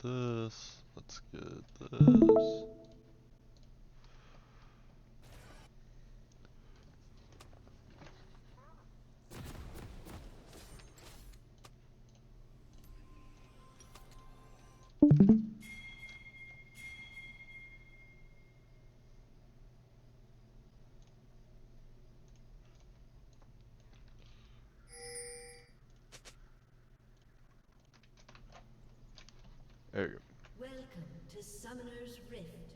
this. Let's get this. There you go. Welcome to Summoner's Rift.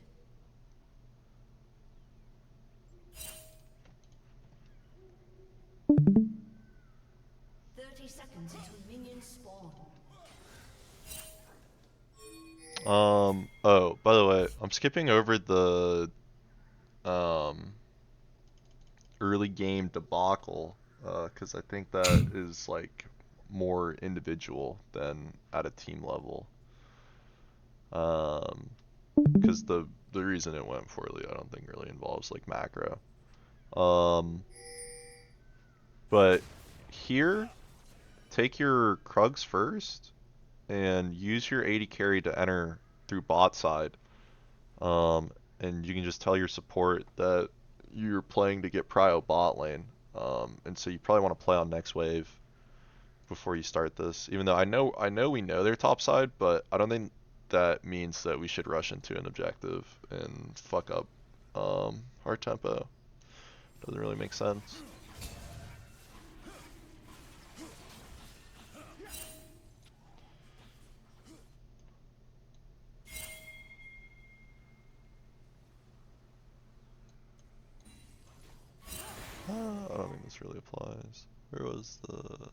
Seconds until minions spawn. Oh, by the way, I'm skipping over the um early game debacle, because I think that is like more individual than at a team level. Because the reason it went poorly, I don't think really involves like macro. Um, but here, take your Krugs first and use your 80 carry to enter through bot side. And you can just tell your support that you're playing to get prio bot lane. And so you probably want to play on next wave before you start this. Even though I know we know they're top side, but I don't think that means that we should rush into an objective and fuck up our tempo. Doesn't really make sense. I don't think this really applies. Where was the...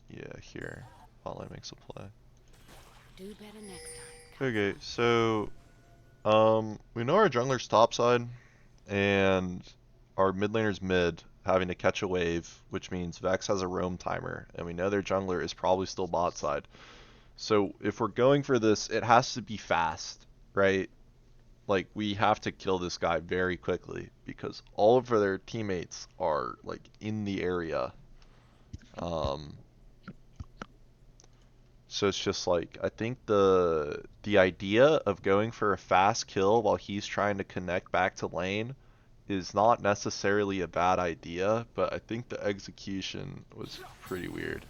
Yeah, here. Hotline makes a play. Do better next time. Okay, so we know our jungler's topside, and our mid laner's mid, having to catch a wave, which means Vex has a roam timer, and we know their jungler is probably still bot side. So if we're going for this, it has to be fast, right? Like, we have to kill this guy very quickly because all of their teammates are like in the area. Um, so it's just like, I think the idea of going for a fast kill while he's trying to connect back to lane is not necessarily a bad idea, but I think the execution was pretty weird.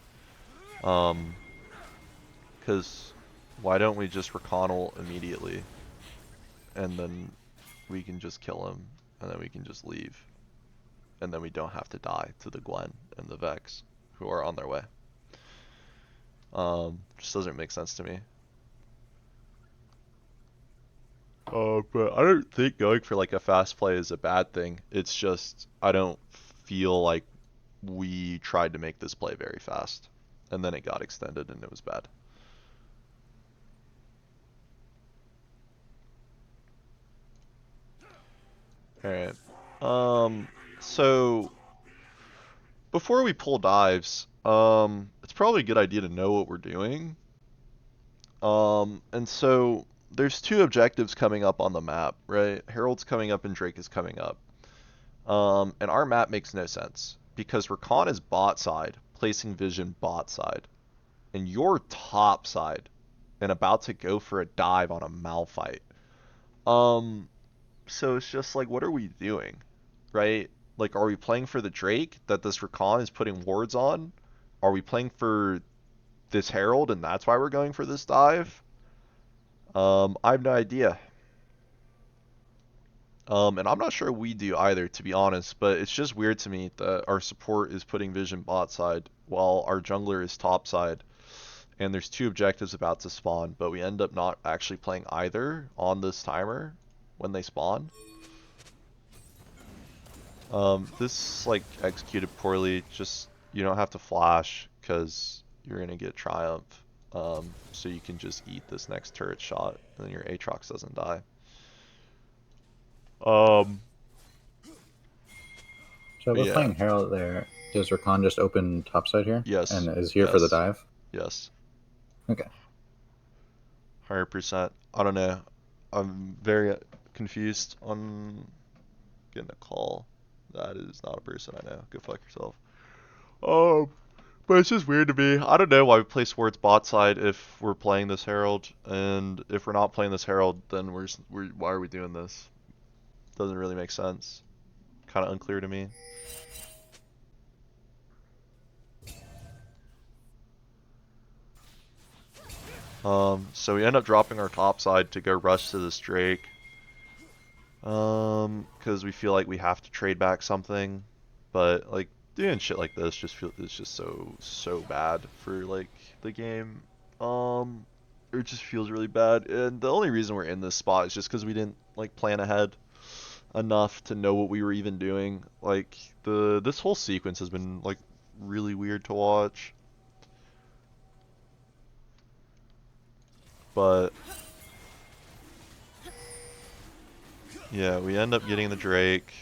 Because why don't we just reconnel immediately, and then we can just kill him, and then we can just leave, and then we don't have to die to the Gwen and the Vex, who are on their way. Just doesn't make sense to me. But I don't think going for like a fast play is a bad thing. It's just I don't feel like we tried to make this play very fast, and then it got extended and it was bad. Alright. So before we pull dives, it's probably a good idea to know what we're doing. And so there's two objectives coming up on the map, right? Herald's coming up and Drake is coming up. And our map makes no sense because Rakan is bot side, placing vision bot side, and you're top side and about to go for a dive on a Malphite. So it's just like, what are we doing, right? Like, are we playing for the Drake that this Rakan is putting wards on? Are we playing for this Herald and that's why we're going for this dive? I have no idea. And I'm not sure we do either, to be honest, but it's just weird to me that our support is putting vision bot side while our jungler is top side. And there's two objectives about to spawn, but we end up not actually playing either on this timer when they spawn. This like executed poorly. Just you don't have to flash because you're gonna get triumph. So you can just eat this next turret shot, and then your Aatrox doesn't die. Um, So but we're yeah, playing Herald there. Does Rakan just open topside here? yes, And is here for the yes, dive? yes, Okay. 100%. I don't know. I'm very confused on getting a call. That is not a person I know. Go fuck yourself. Um, But it's just weird to me. I don't know why we play Swart's bot side if we're playing this Herald, and if we're not playing this Herald, then why are we doing this? Doesn't really make sense. Kind of unclear to me. So we end up dropping our top side to go rush to this Drake. Because we feel like we have to trade back something, but like doing shit like this it's just so bad for like the game. It just feels really bad, and the only reason we're in this spot is just because we didn't like plan ahead enough to know what we were even doing. Like this whole sequence has been like really weird to watch. But yeah, we end up getting the Drake.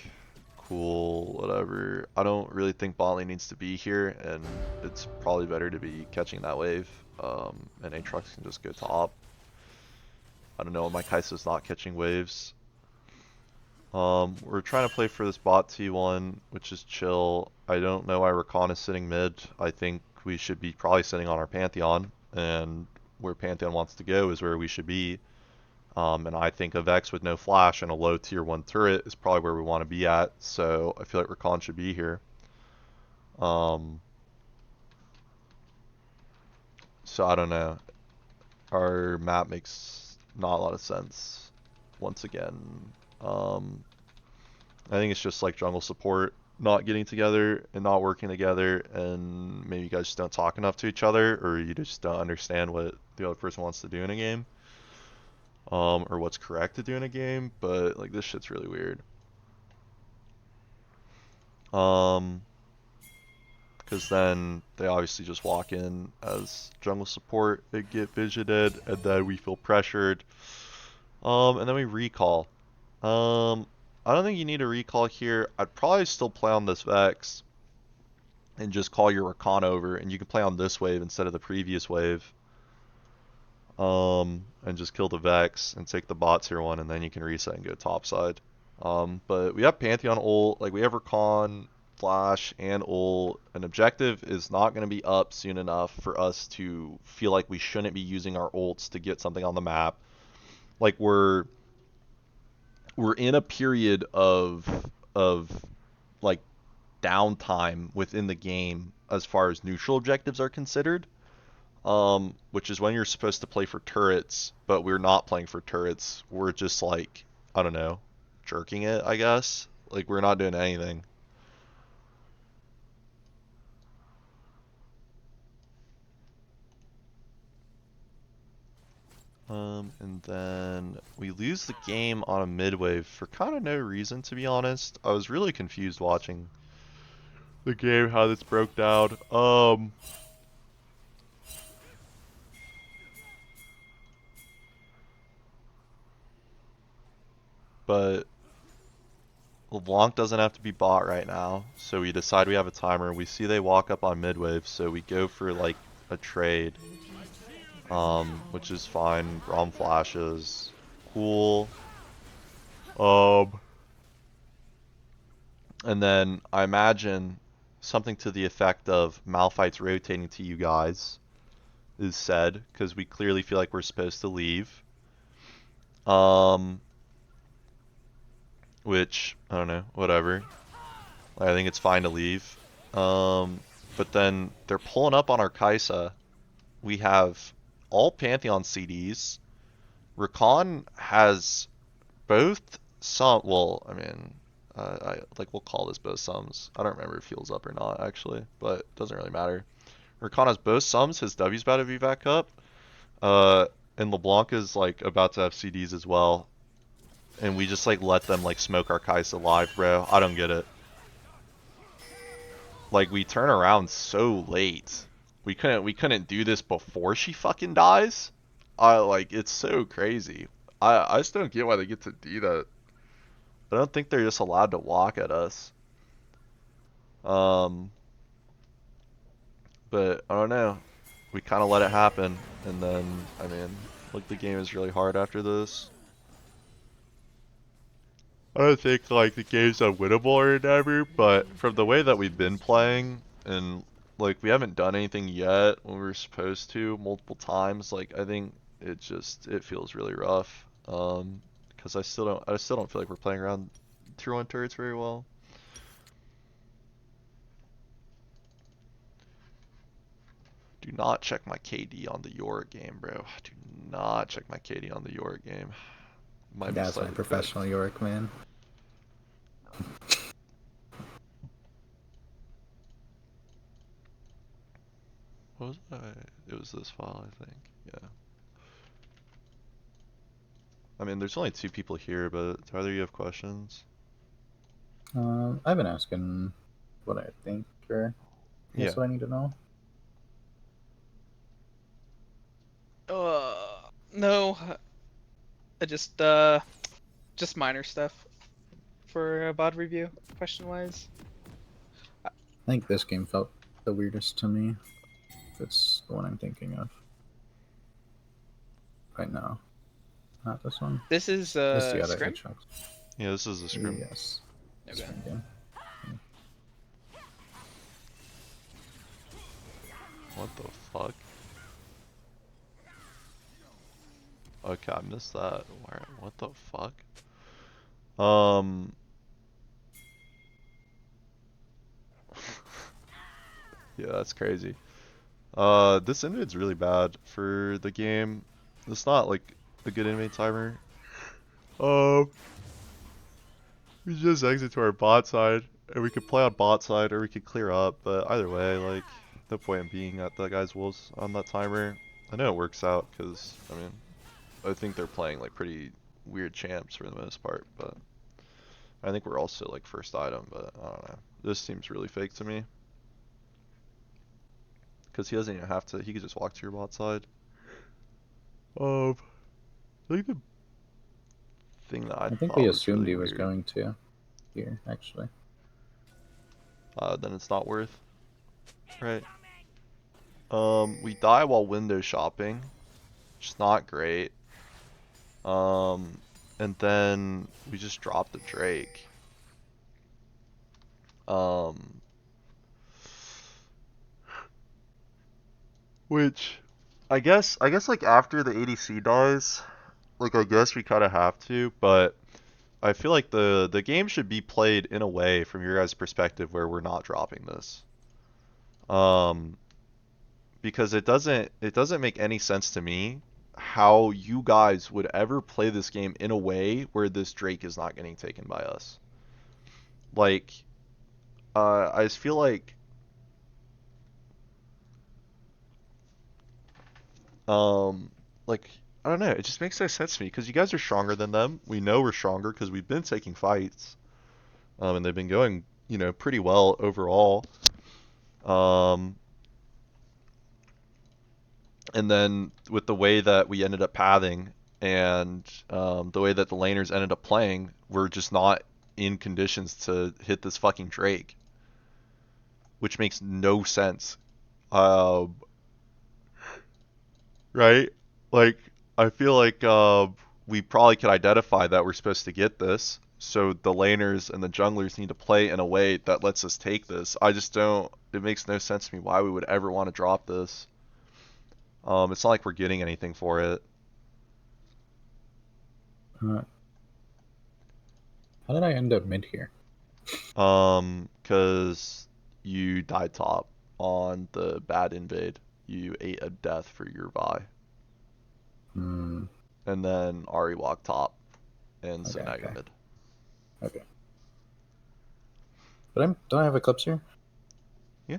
Cool, whatever. I don't really think bot lane needs to be here, and it's probably better to be catching that wave. And Aatrox can just go top. I don't know, my Kai'Sa's not catching waves. We're trying to play for this bot T1, which is chill. I don't know why Rakan is sitting mid. I think we should be probably sitting on our Pantheon, and where Pantheon wants to go is where we should be. And I think a Vex with no flash and a low tier 1 turret is probably where we want to be at, so I feel like Rakan should be here. So I don't know. Our map makes not a lot of sense, once again. I think it's just like jungle support not getting together and not working together, and maybe you guys just don't talk enough to each other, or you just don't understand what the other person wants to do in a game. Or what's correct to do in a game, but like this shit's really weird. Because then they obviously just walk in as jungle support, they get visioted, and then we feel pressured. And then we recall. I don't think you need a recall here. I'd probably still play on this Vex and just call your Rakan over, and you can play on this wave instead of the previous wave. And just kill the Vex and take the bot tier 1, and then you can reset and go topside. But we have Pantheon ult, like we have Rakan, Flash, and ult. An objective is not going to be up soon enough for us to feel like we shouldn't be using our ults to get something on the map. Like we're in a period of like downtime within the game as far as neutral objectives are considered. Which is when you're supposed to play for turrets, but we're not playing for turrets. We're just like, I don't know, jerking it, I guess. Like, we're not doing anything. And then we lose the game on a mid wave for kind of no reason, to be honest. I was really confused watching the game, how this broke down. But LeBlanc doesn't have to be bought right now, so we decide we have a timer. We see they walk up on mid wave, so we go for like a trade, which is fine. Braum flashes, cool. And then I imagine something to the effect of Malphite's rotating to you guys is said, because we clearly feel like we're supposed to leave. Which, I don't know, whatever. I think it's fine to leave. But then they're pulling up on our Kai'Sa. We have all Pantheon CDs. Rakan has both some, well, I mean, we'll call this both sums. I don't remember if he heals up or not, actually, but it doesn't really matter. Rakan has both sums. His W's about to be back up. And LeBlanc is like about to have CDs as well. And we just like let them like smoke our Kai'Sa live, bro. I don't get it. Like we turn around so late. We couldn't do this before she fucking dies. Like it's so crazy. I just don't get why they get to do that. I don't think they're just allowed to walk at us. But I don't know. We kind of let it happen, and then I mean, like the game is really hard after this. I don't think like the game's unwinnable or whatever, but from the way that we've been playing and like we haven't done anything yet when we were supposed to multiple times. Like I think it feels really rough. Because I still don't feel like we're playing around tier 1 turrets very well. Do not check my KD on the Yorick game, bro. Do not check my KD on the Yorick game. Might be That's my slightly professional cooked. York, man. What was I? It was this file, I think. Yeah. I mean, there's only 2 people here, but do either of you have questions? I've been asking what I think, or I Yeah. guess what I need to know. No, I just minor stuff for a VOD review, question wise. I think this game felt the weirdest to me. That's the one I'm thinking of right now. Not this one. This is This the other Scrim? Hedgehogs. Yeah, this is a scrim. Yes. Okay. Scrim game. What the fuck? Okay, I missed that. What the fuck? Yeah, that's crazy. This invade's really bad for the game. It's not like a good invade timer. We just exit to our bot side, and we could play on bot side, or we could clear up. But either way, like, no point in being at the guy's wolves on that timer. I know it works out because I mean, I think they're playing like pretty weird champs for the most part, but I think we're also like first item. But I don't know. This seems really fake to me. Because he doesn't even have to, he could just walk to your bot side. I think the thing that I think thought we was assumed really he was weird, going to here, actually. then it's not worth, right? We die while window shopping, which is not great. And then we just drop the Drake. Which I guess like after the ADC dies, like I guess we kind of have to, but I feel like the game should be played in a way from your guys' perspective where we're not dropping this. Um, because it doesn't make any sense to me how you guys would ever play this game in a way where this Drake is not getting taken by us. Like, I just feel um, like I don't know, it just makes no sense to me because you guys are stronger than them. We know we're stronger because we've been taking fights, and they've been going, pretty well overall. Um, and then with the way that we ended up pathing and the way that the laners ended up playing, we're just not in conditions to hit this fucking Drake, which makes no sense. Right? Like, I feel like we probably could identify that we're supposed to get this, so the laners and the junglers need to play in a way that lets us take this. I just don't. It makes no sense to me why we would ever want to drop this. It's not like we're getting anything for it. How did I end up mid here? Because you died top on the bad invade. You ate a death for your Vi. Hmm. And then Ari walked top, and so Okay, now you're okay. mid. Okay. But don't I have Eclipse here? Yeah.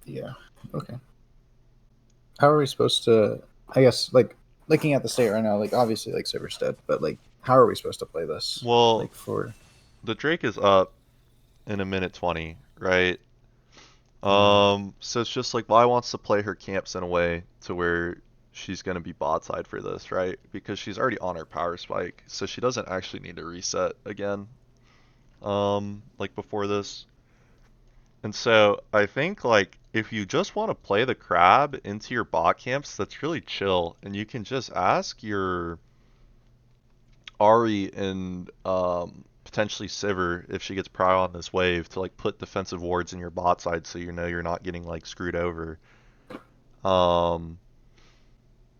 Yeah. Okay. How are we supposed to? I guess like looking at the state right now, like obviously like Silver's dead, but like how are we supposed to play this? Well, Like for the Drake is up in a minute 20, right? So it's just like Vi wants to play her camps in a way to where she's gonna be bot side for this, right? Because she's already on her power spike, so she doesn't actually need to reset again. Like before this. And so I think like if you just want to play the crab into your bot camps, that's really chill, and you can just ask your Ari and potentially Sivir if she gets Prio on this wave to like put defensive wards in your bot side so you know you're not getting like screwed over.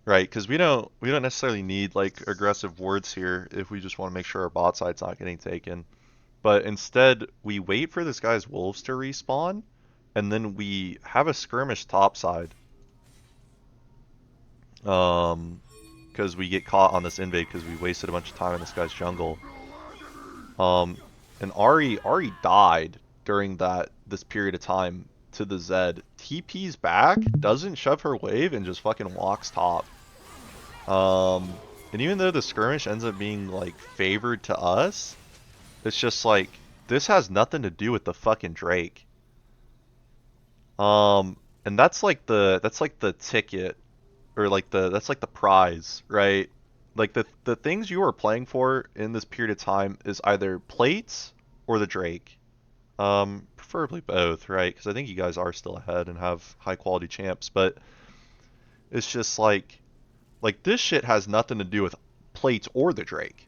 Right, because we don't necessarily need like aggressive wards here if we just want to make sure our bot side's not getting taken. But instead, we wait for this guy's wolves to respawn, and then we have a skirmish topside. Because we get caught on this invade because we wasted a bunch of time in this guy's jungle. And Ari died during this period of time to the Zed. TP's back, doesn't shove her wave, and just fucking walks top. And even though the skirmish ends up being like favored to us, it's just like this has nothing to do with the fucking Drake. And that's like the ticket, or like that's like the prize, right? Like the things you are playing for in this period of time is either plates or the Drake. Preferably both, right? Because I think you guys are still ahead and have high quality champs, but it's just like this shit has nothing to do with plates or the Drake.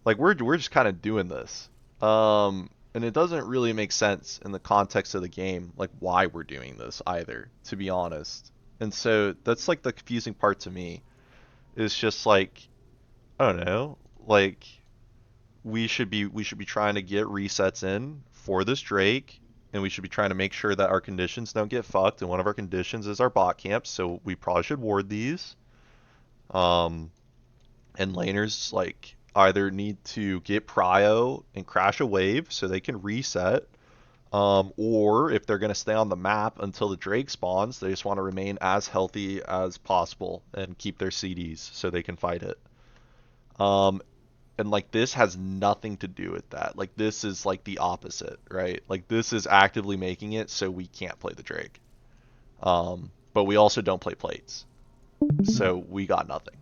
Like we're just kind of doing this. And it doesn't really make sense in the context of the game, like why we're doing this either, to be honest. And so that's like the confusing part to me. Is just like, I don't know, like we should be trying to get resets in for this Drake, and we should be trying to make sure that our conditions don't get fucked. And one of our conditions is our bot camps, so we probably should ward these. And laners like either need to get prio and crash a wave so they can reset, or if they're going to stay on the map until the Drake spawns, they just want to remain as healthy as possible and keep their CDs so they can fight it. And like this has nothing to do with that. Like this is like the opposite, right? Like this is actively making it so we can't play the Drake. But we also don't play plates. So we got nothing.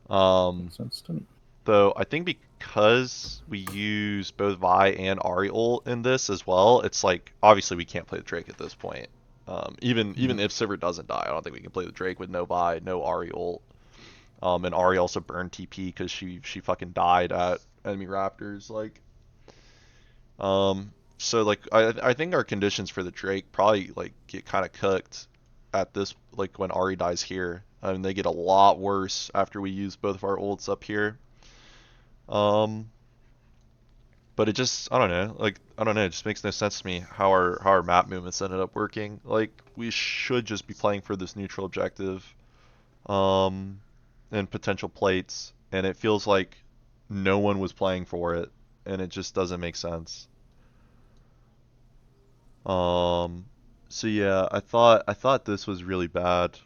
Makes sense to me. Though I think because we use both Vi and Ari ult in this as well, it's like obviously we can't play the Drake at this point. Even if Sivir doesn't die, I don't think we can play the Drake with no Vi, no Ari ult. And Ari also burned TP because she fucking died at enemy Raptors. Like, so like I think our conditions for the Drake probably like get kind of cooked at this, like when Ari dies here. I mean, they get a lot worse after we use both of our ults up here. But it just, I don't know, it just makes no sense to me how our map movements ended up working. Like, we should just be playing for this neutral objective, and potential plates, and it feels like no one was playing for it, and it just doesn't make sense. So yeah, I thought this was really bad.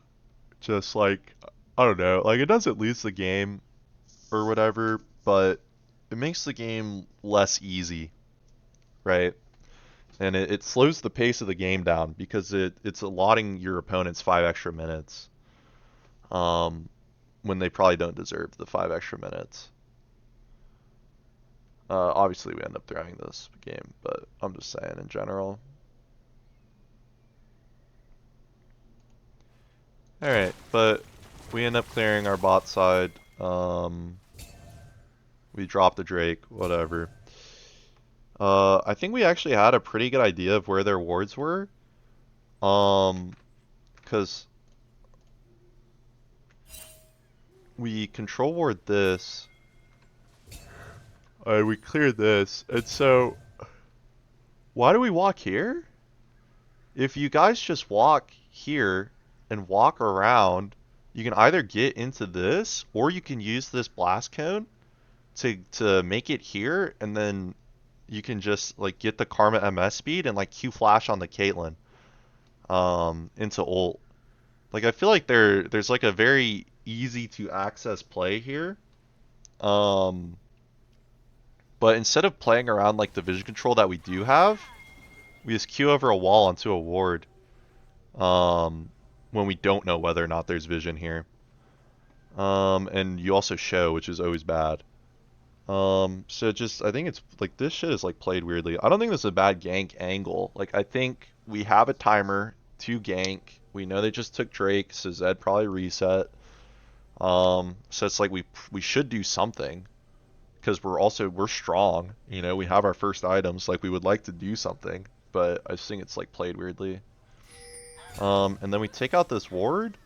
Just like, I don't know, like it doesn't lose the game or whatever, but it makes the game less easy, right? And it slows the pace of the game down because it's allotting your opponents 5 extra minutes, when they probably don't deserve the 5 extra minutes. Obviously we end up throwing this game, but I'm just saying in general. Alright, but we end up clearing our bot side. We dropped the Drake, whatever. I think we actually had a pretty good idea of where their wards were. Because we control ward this. We cleared this, and so why do we walk here? If you guys just walk here and walk around, you can either get into this, or you can use this blast cone to make it here, and then you can just like get the Karma MS speed and like Q flash on the Caitlyn into ult. Like I feel like there's like a very easy to access play here. But instead of playing around like the vision control that we do have, we just Q over a wall onto a ward. When we don't know whether or not there's vision here. And you also show, which is always bad. So just, I think it's like this shit is like played weirdly. I don't think this is a bad gank angle. Like I think we have a timer to gank. We know they just took Drake, so Zed probably reset. So it's like we should do something. because we're strong. You know, we have our first items. Like we would like to do something, but I just think it's like played weirdly. And then we take out this ward,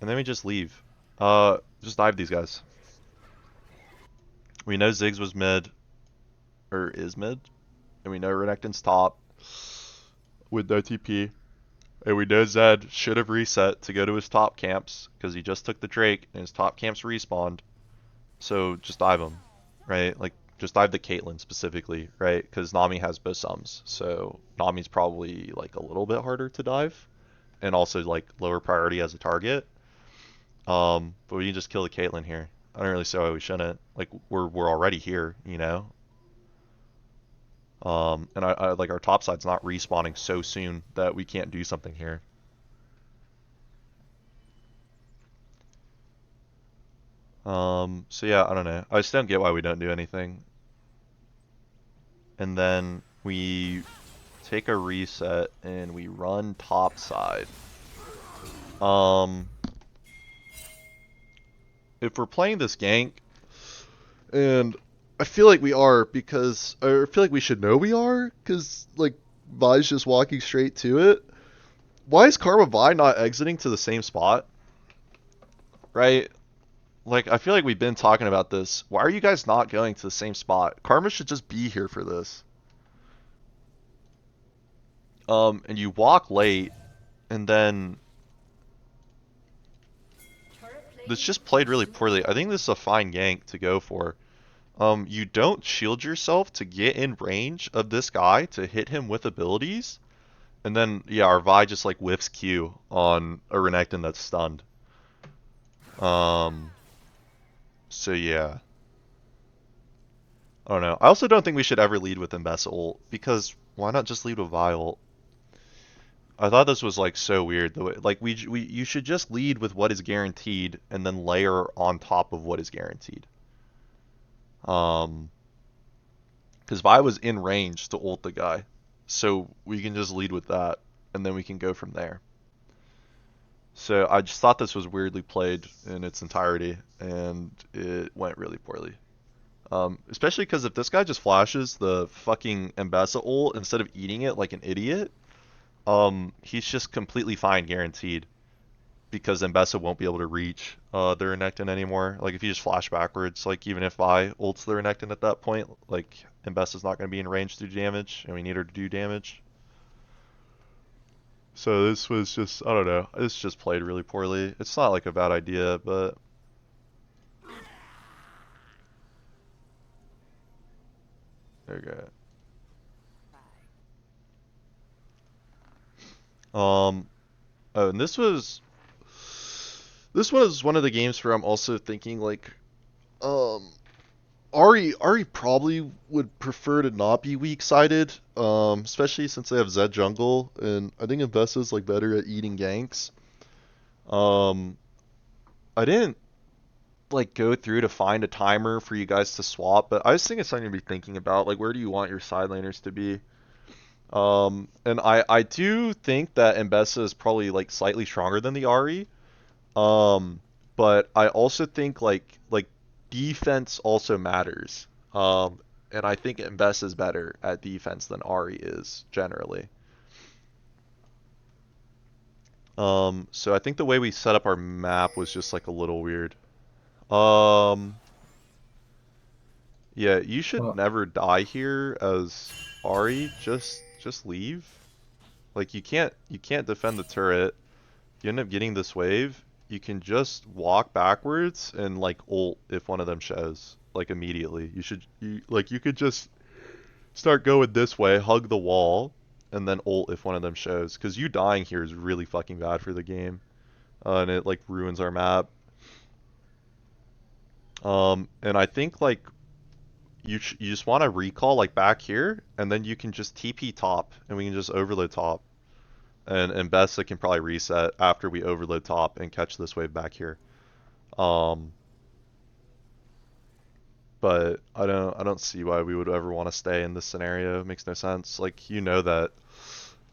and then we just leave. Just dive these guys. We know Ziggs was mid, or is mid, and we know Renekton's top with no TP. And we know Zed should have reset to go to his top camps because he just took the Drake and his top camps respawned. So just dive him, right? Like just dive the Caitlyn specifically, right? Because Nami has Bosums, so Nami's probably like a little bit harder to dive, and also like lower priority as a target. But we can just kill the Caitlyn here. I don't really see why we shouldn't. Like we're already here, you know. And I like our top side's not respawning so soon that we can't do something here. So yeah, I don't know. I just don't get why we don't do anything. And then we take a reset and we run top side. If we're playing this gank, and I feel like we are because I feel like we should know we are because like Vi's just walking straight to it. Why is Karma Vi not exiting to the same spot? Right? Like I feel like we've been talking about this. Why are you guys not going to the same spot? Karma should just be here for this. And you walk late, and then this just played really poorly. I think this is a fine gank to go for. You don't shield yourself to get in range of this guy to hit him with abilities. And then, yeah, our Vi just like whiffs Q on a Renekton that's stunned. So yeah. I don't know. I also don't think we should ever lead with Mbessa ult, because why not just lead with Vi ult? I thought this was like so weird. The way, like you should just lead with what is guaranteed and then layer on top of what is guaranteed. Because Vi was in range to ult the guy, so we can just lead with that, and then we can go from there. So I just thought this was weirdly played in its entirety, and it went really poorly. Especially because if this guy just flashes the fucking Mbessa ult instead of eating it like an idiot, he's just completely fine guaranteed. Because Mbessa won't be able to reach the Renekton anymore. Like if you just flash backwards, like even if Vi ults the Renekton at that point, like Mbessa's not going to be in range to do damage, and we need her to do damage. So this was just, I don't know, this just played really poorly. It's not like a bad idea, but there you go. Oh, and this was one of the games where I'm also thinking like, Ari probably would prefer to not be weak-sided, especially since they have Zed jungle, and I think Mbessa's like better at eating ganks. I didn't like go through to find a timer for you guys to swap, but I just think it's something to be thinking about. Like, where do you want your side laners to be? And I do think that Mbessa is probably like slightly stronger than the Ari. But I also think like defense also matters. And I think Mbessa is better at defense than Ari is generally. So I think the way we set up our map was just like a little weird. Yeah, you should Well, never die here as Ari. Just leave. Like you can't defend the turret. You end up getting this wave. You can just walk backwards and like ult if one of them shows like immediately. You could just start going this way, hug the wall, and then ult if one of them shows. Because you dying here is really fucking bad for the game, and it like ruins our map. And I think like you just want to recall like back here, and then you can just TP top, and we can just overload top. And Bessa can probably reset after we overload top and catch this wave back here. But I don't see why we would ever want to stay in this scenario. It makes no sense. Like you know that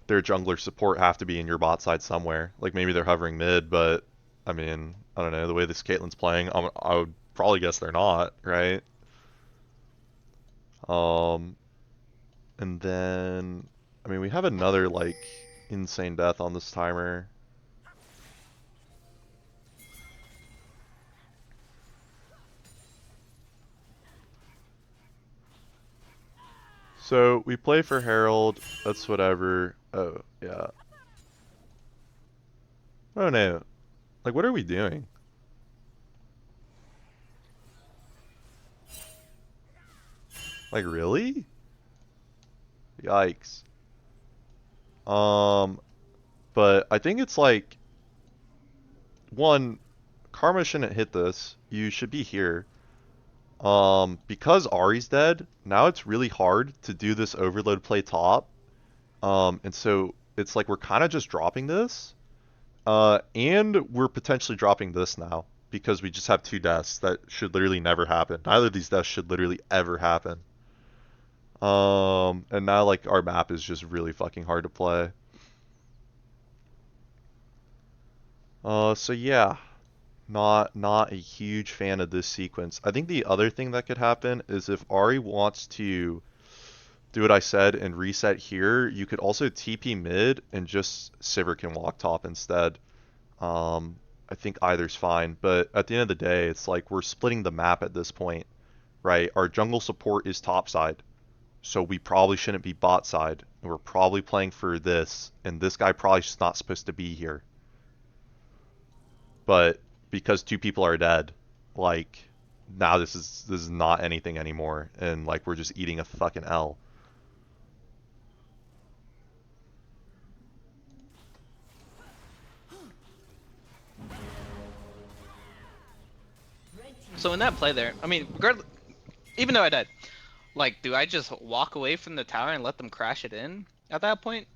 their jungler support have to be in your bot side somewhere. Like maybe they're hovering mid, but I mean I don't know the way this Caitlyn's playing. I would probably guess they're not, right? Um, and then, I mean, we have another, like, insane death on this timer. So, we play for Herald, that's whatever. Oh, yeah. Oh no. Like, what are we doing? Like, really? Yikes. But I think it's like, one, Karma shouldn't hit this. You should be here. Because Ari's dead, now it's really hard to do this overload play top. And so it's like we're kind of just dropping this. And we're potentially dropping this now because we just have 2 deaths that should literally never happen. Neither of these deaths should literally ever happen. And now like our map is just really fucking hard to play. So yeah, not a huge fan of this sequence. I think the other thing that could happen is if Ari wants to do what I said and reset here, you could also TP mid and just Sivir can walk top instead. I think either's fine, but at the end of the day, it's like we're splitting the map at this point, right? Our jungle support is top side, so we probably shouldn't be bot side, and we're probably playing for this, and this guy probably just not supposed to be here. But because 2 people are dead, like now this is not anything anymore, and like we're just eating a fucking L. So in that play there, I mean, regardless, even though I died, like, do I just walk away from the tower and let them crash it in at that point?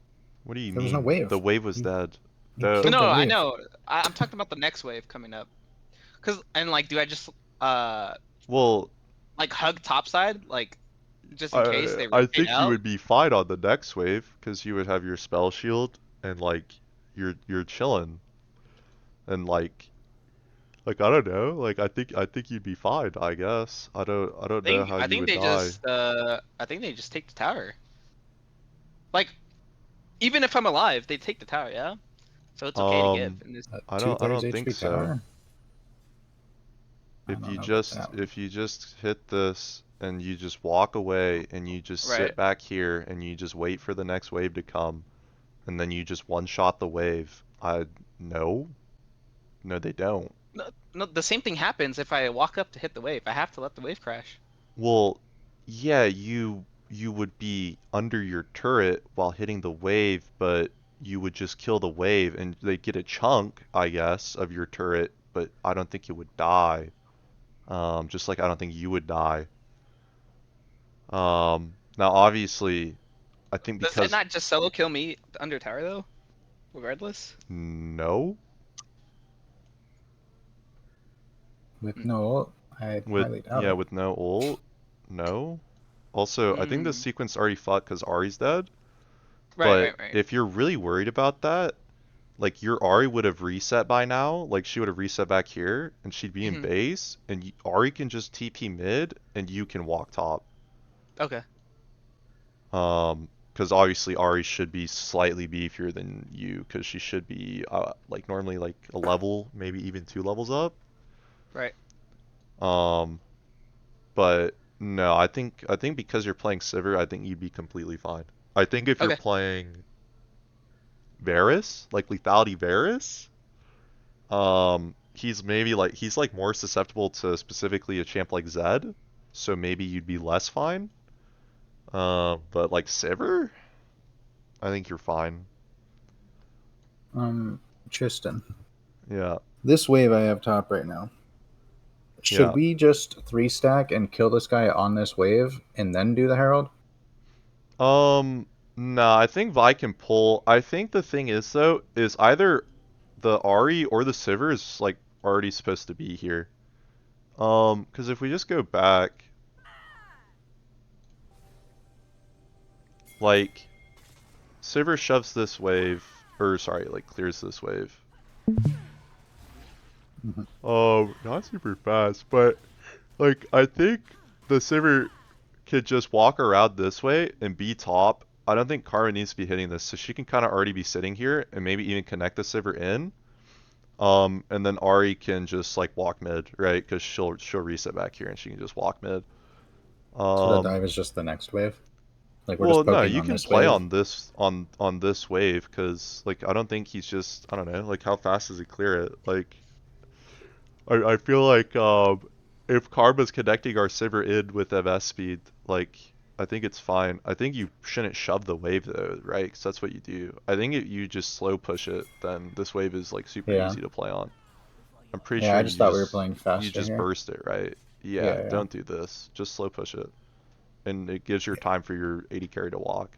What do you There was mean? no wave. The wave was You- dead. You The killed No, the I wave. know. I'm talking about the next wave coming up. Cause and like, do I just uh well, like hug topside like just in case I they I rotate think you out? would be fine on the next wave because you would have your spell shield and like you're chilling and like I don't know, like I think you'd be fine, I guess. I don't know how I you think would they die. just I think they just take the tower. Like, even if I'm alive, they take the tower, yeah? So it's okay to give Um in this. A I don't I 2/3 don't think HP so. tower? I If don't you know about just that. if you just hit this and you just walk away and you just Right. sit back here and you just wait for the next wave to come and then you just one shot the wave. No. No, they don't. No, no, the same thing happens if I walk up to hit the wave. I have to let the wave crash. Well, yeah, you would be under your turret while hitting the wave, but you would just kill the wave and they get a chunk, I guess, of your turret, but I don't think it would die. Just like I don't think you would die. Now obviously, I think Does that because not just solo kill me under tower though? Regardless? no, With Mm. no ult, I with highly doubt yeah, it. with no ult, no. Also, I think the Mm. sequence already fucked because Ari's dead. Right, But right, right. if you're really worried about that, like your Ari would have reset by now. Like she would have reset back here, and she'd be in Hmm. base, and Ari can just TP mid, and you can walk top. Okay. Because obviously Ari should be slightly beefier than you, because she should be like normally like a level, maybe even 2 levels up. Right. Um, but no, I think because you're playing Sivir, I think you'd be completely fine. I think if you're Okay. playing Varus, like Lethality Varus, he's maybe like he's like more susceptible to specifically a champ like Zed, so maybe you'd be less fine. But like Sivir, I think you're fine. Tristan. Yeah, This wave I have top right now. yeah. Should we just 3-stack and kill this guy on this wave and then do the Herald? No, I think Vi can pull. I think the thing is though, is either the Ari or the Sivir is like already supposed to be here. Because if we just go back, like Sivir shoves this wave, or sorry, like clears this wave. Not super fast, but like I think the Sivir could just walk around this way and be top. I don't think Karma needs to be hitting this, so she can kind of already be sitting here and maybe even connect the Sivir in. And then Ari can just like walk mid, right? Because she'll reset back here and she can just walk mid. So the dive is just the next wave. Like we're Well, just no, poking you on can this play wave. on this on this wave because like I don't think he's just I don't know like how fast does he clear it? Like I feel like if Karma's connecting our Sivir in with MS speed, like I think it's fine. I think you shouldn't shove the wave though, right? Because that's what you do. I think if you just slow push it, then this wave is like super Yeah. easy to play on. I'm pretty Yeah, sure I just thought we were playing you faster just here. burst it, right? Yeah, Yeah, yeah. don't do this. Just slow push it, and it gives your time for your 80 carry to walk.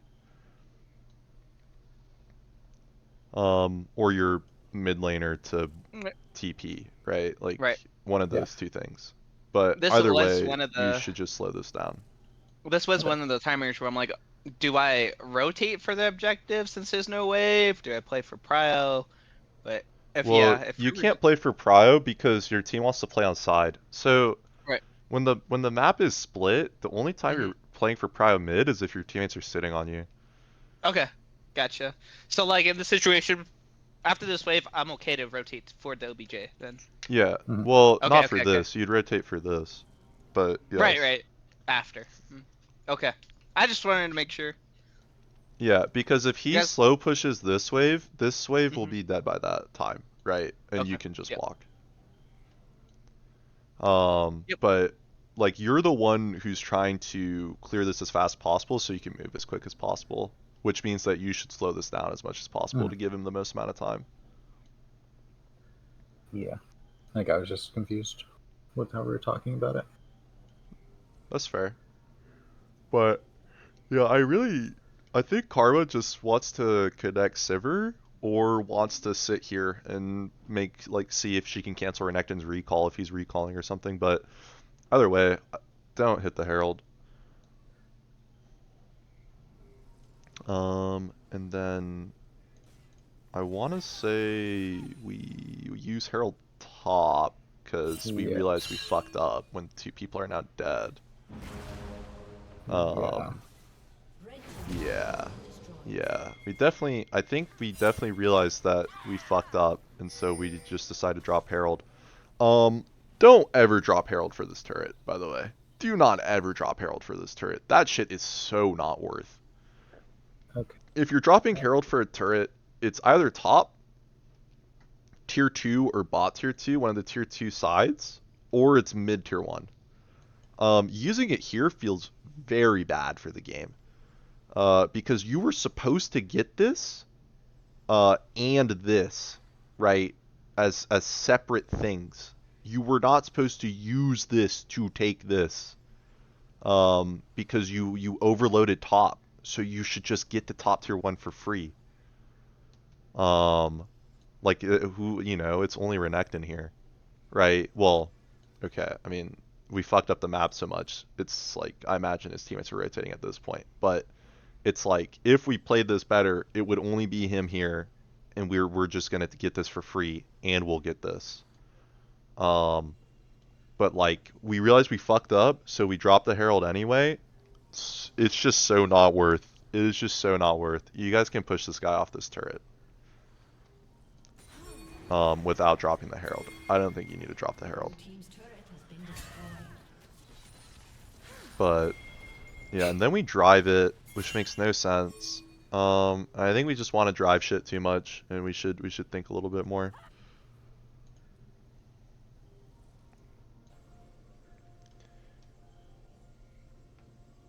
Or your mid laner to TP, right? Like Right. one of Yeah. those two things. But This either was way, one of you the should just slow this down. this was Okay. one of the timers where I'm like, do I rotate for the objective since there's no wave? Do I play for prio? But Well, if you we were can't play for prio because your team wants to play on side. So right. when the map is split, the only time Hmm. you're playing for prio mid is if your teammates are sitting on you. Okay, gotcha. So like in the situation after this wave, I'm okay to rotate for the OBJ then. Yeah. Mhm. Well, Okay, not for okay, okay. this. You'd rotate for this. But Right, yes. right. After. Okay. I just wanted to make sure. Yeah, because if You he guys. slow pushes this wave will Hmm. be dead by that time, right? And you Okay. can just Yep. walk. Yep. But like you're the one who's trying to clear this as fast as possible so you can move as quick as possible, which means that you should slow this down as much as possible Hmm. to give him the most amount of time. Yeah. I think I was just confused with how we were talking about it. That's fair. But yeah, I think Karma just wants to connect Sivir or wants to sit here and see if she can cancel Renekton's recall if he's recalling or something, but either way, don't hit the Herald. And then I want to say we use Herald top because we realized we Yes. fucked up when two people are now dead. Yeah. Yeah. Yeah. I think we definitely realized that we fucked up, and so we just decided to drop Herald. Don't ever drop Herald for this turret, by the way. Do not ever drop Herald for this turret. That shit is so not worth. Okay. If you're dropping Herald for a turret, it's either top, tier 2, or bot tier 2, one of the tier 2 sides, or it's mid tier 1. Using it here feels very bad for the game. Because you were supposed to get this, and this, right, as separate things. You were not supposed to use this to take this, because you overloaded top, so you should just get the top tier 1 for free. Who, it's only Renekton here, right? Well, okay, I mean, we fucked up the map so much, it's like, I imagine his teammates are rotating at this point, but it's like, if we played this better, it would only be him here, and we're just gonna get this for free, and we'll get this. But like, we realized we fucked up, so we dropped the Herald anyway. It's just so not worth. It is just so not worth. You guys can push this guy off this turret. Without dropping the Herald. I don't think you need to drop the Herald. But yeah, and then we drive it, which makes no sense. I think we just want to drive shit too much, and we should think a little bit more.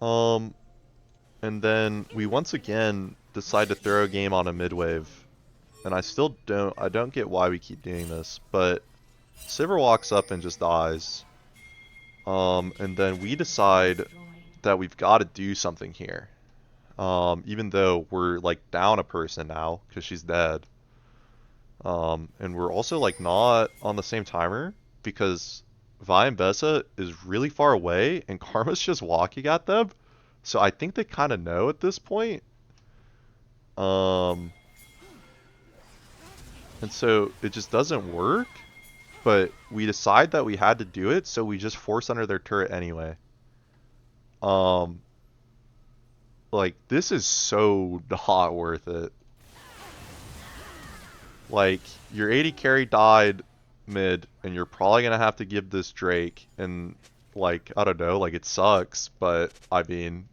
And then we once again decide to throw a game on a mid wave, and I don't get why we keep doing this, but Sivir walks up and just dies. And then we decide that we've got to do something here. Even though we're like down a person now because she's dead. And we're also like not on the same timer because Vi and Bessa is really far away and Karma's just walking at them. So I think they kind of know at this point. And so it just doesn't work. But we decide that we had to do it, so we just force under their turret anyway. Um, like, this is so not worth it. Like, your 80 carry died mid, and you're probably gonna have to give this Drake, and, like, I don't know, like, it sucks, but, I mean,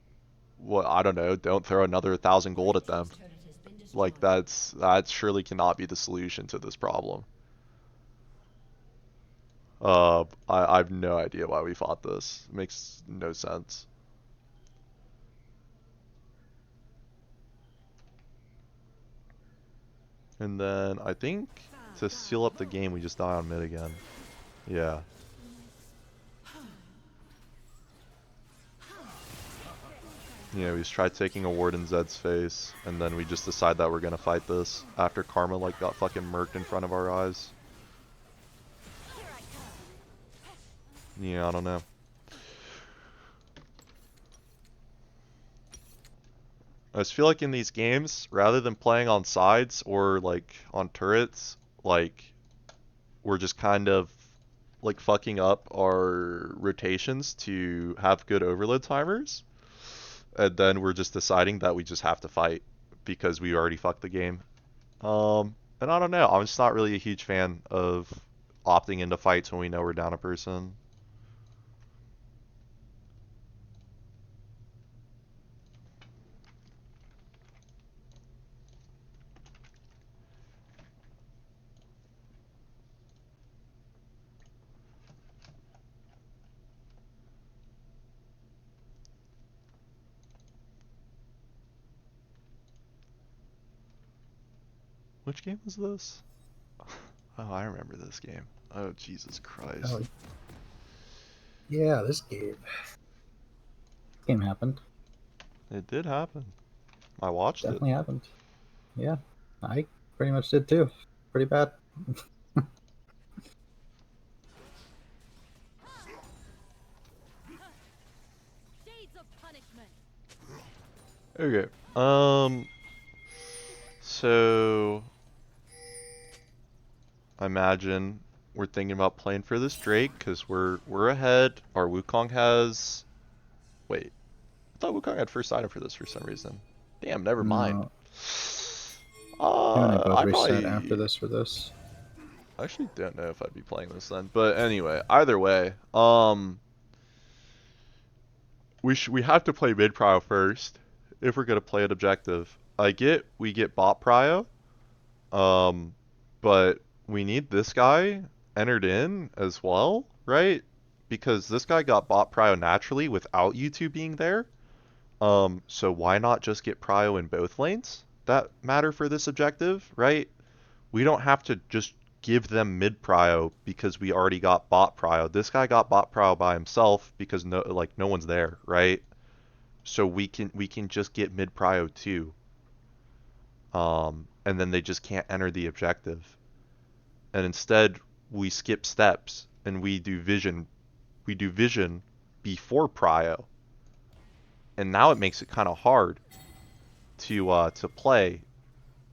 well, I don't know, don't throw another 1,000 gold at them. Turret has been destroyed. Like, that surely cannot be the solution to this problem. I have no idea why we fought this. It makes no sense. And then I think to seal up the game, we just die on mid again. Yeah. Yeah, we just tried taking a ward in Zed's face, and then we just decide that we're gonna fight this after Karma like got fucking murked in front of our eyes. Yeah, I don't know. I just feel like in these games, rather than playing on sides or like on turrets, like we're just kind of like fucking up our rotations to have good overload timers, and then we're just deciding that we just have to fight because we already fucked the game. And I don't know, I'm just not really a huge fan of opting into fights when we know we're down a person. Which game was this? Oh, I remember this game. Oh, Jesus Christ. Oh, yeah, this game happened. It did happen. I watched it. Definitely happened. Yeah, I pretty much did too. Pretty bad. Shades of punishment. Okay. So I imagine we're thinking about playing for this Drake because we're ahead. Our Wukong has. Wait, I thought Wukong had first item for this for some reason. Damn, never mind. No, him and I both I reset after probably this for this. I actually don't know if I'd be playing this then. But anyway, either way, we have to play mid prio first if we're gonna play an objective. I get we get bot prio, um, but we need this guy entered in as well, right? Because this guy got bot prio naturally without you two being there. So why not just get prio in both lanes that matter for this objective, right? We don't have to just give them mid prio because we already got bot prio. This guy got bot prio by himself because no one's there, right? So we can just get mid prio too. And then they just can't enter the objective. And instead we skip steps and we do vision before prio. And now it makes it kind of hard to play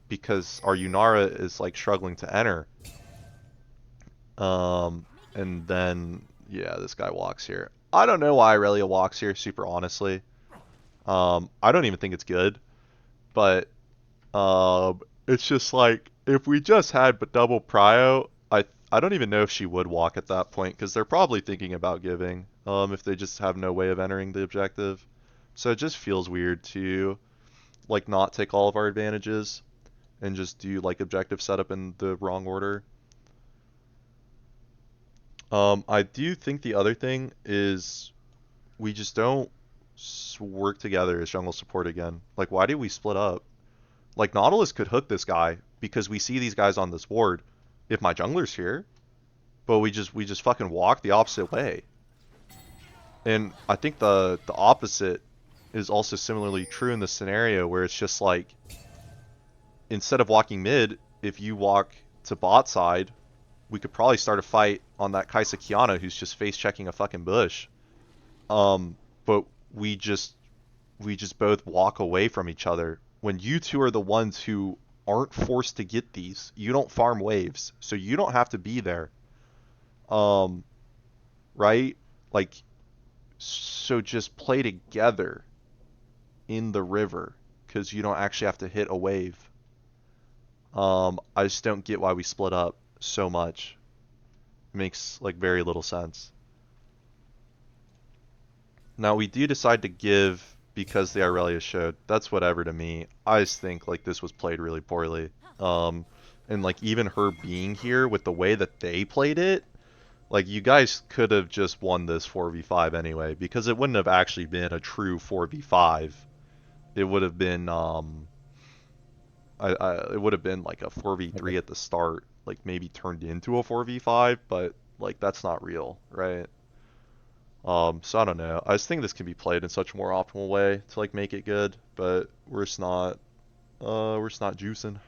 because our Yunara is like struggling to enter. And then yeah, this guy walks here. I don't know why Aurelia walks here, super honestly. I don't even think it's good, but it's just like if we just had but double prio, I don't even know if she would walk at that point because they're probably thinking about giving. If they just have no way of entering the objective, so it just feels weird to like not take all of our advantages and just do like objective setup in the wrong order. I do think the other thing is we just don't work together as jungle support again. Like, why do we split up? Like, Nautilus could hook this guy because we see these guys on this ward if my jungler's here, but we just fucking walk the opposite way. And I think the opposite is also similarly true in this scenario where it's just like instead of walking mid, if you walk to bot side, we could probably start a fight on that Kaisa Kiana who's just face checking a fucking bush. But we just both walk away from each other when you two are the ones who aren't forced to get these. You don't farm waves, so you don't have to be there. Right? Like, So just play together in the river, because you don't actually have to hit a wave. I just don't get why we split up so much. It makes like very little sense. Now we do decide to give because the Irelia showed. That's whatever to me. I just think like this was played really poorly. And like even her being here with the way that they played it, like you guys could have just won this 4v5 anyway, because it wouldn't have actually been a true 4v5. It would have been it would have been like a 4v3 at the start, like maybe turned into a 4v5, but like that's not real, right? So I don't know. I just think this can be played in such a more optimal way to like make it good, but we're just not juicing.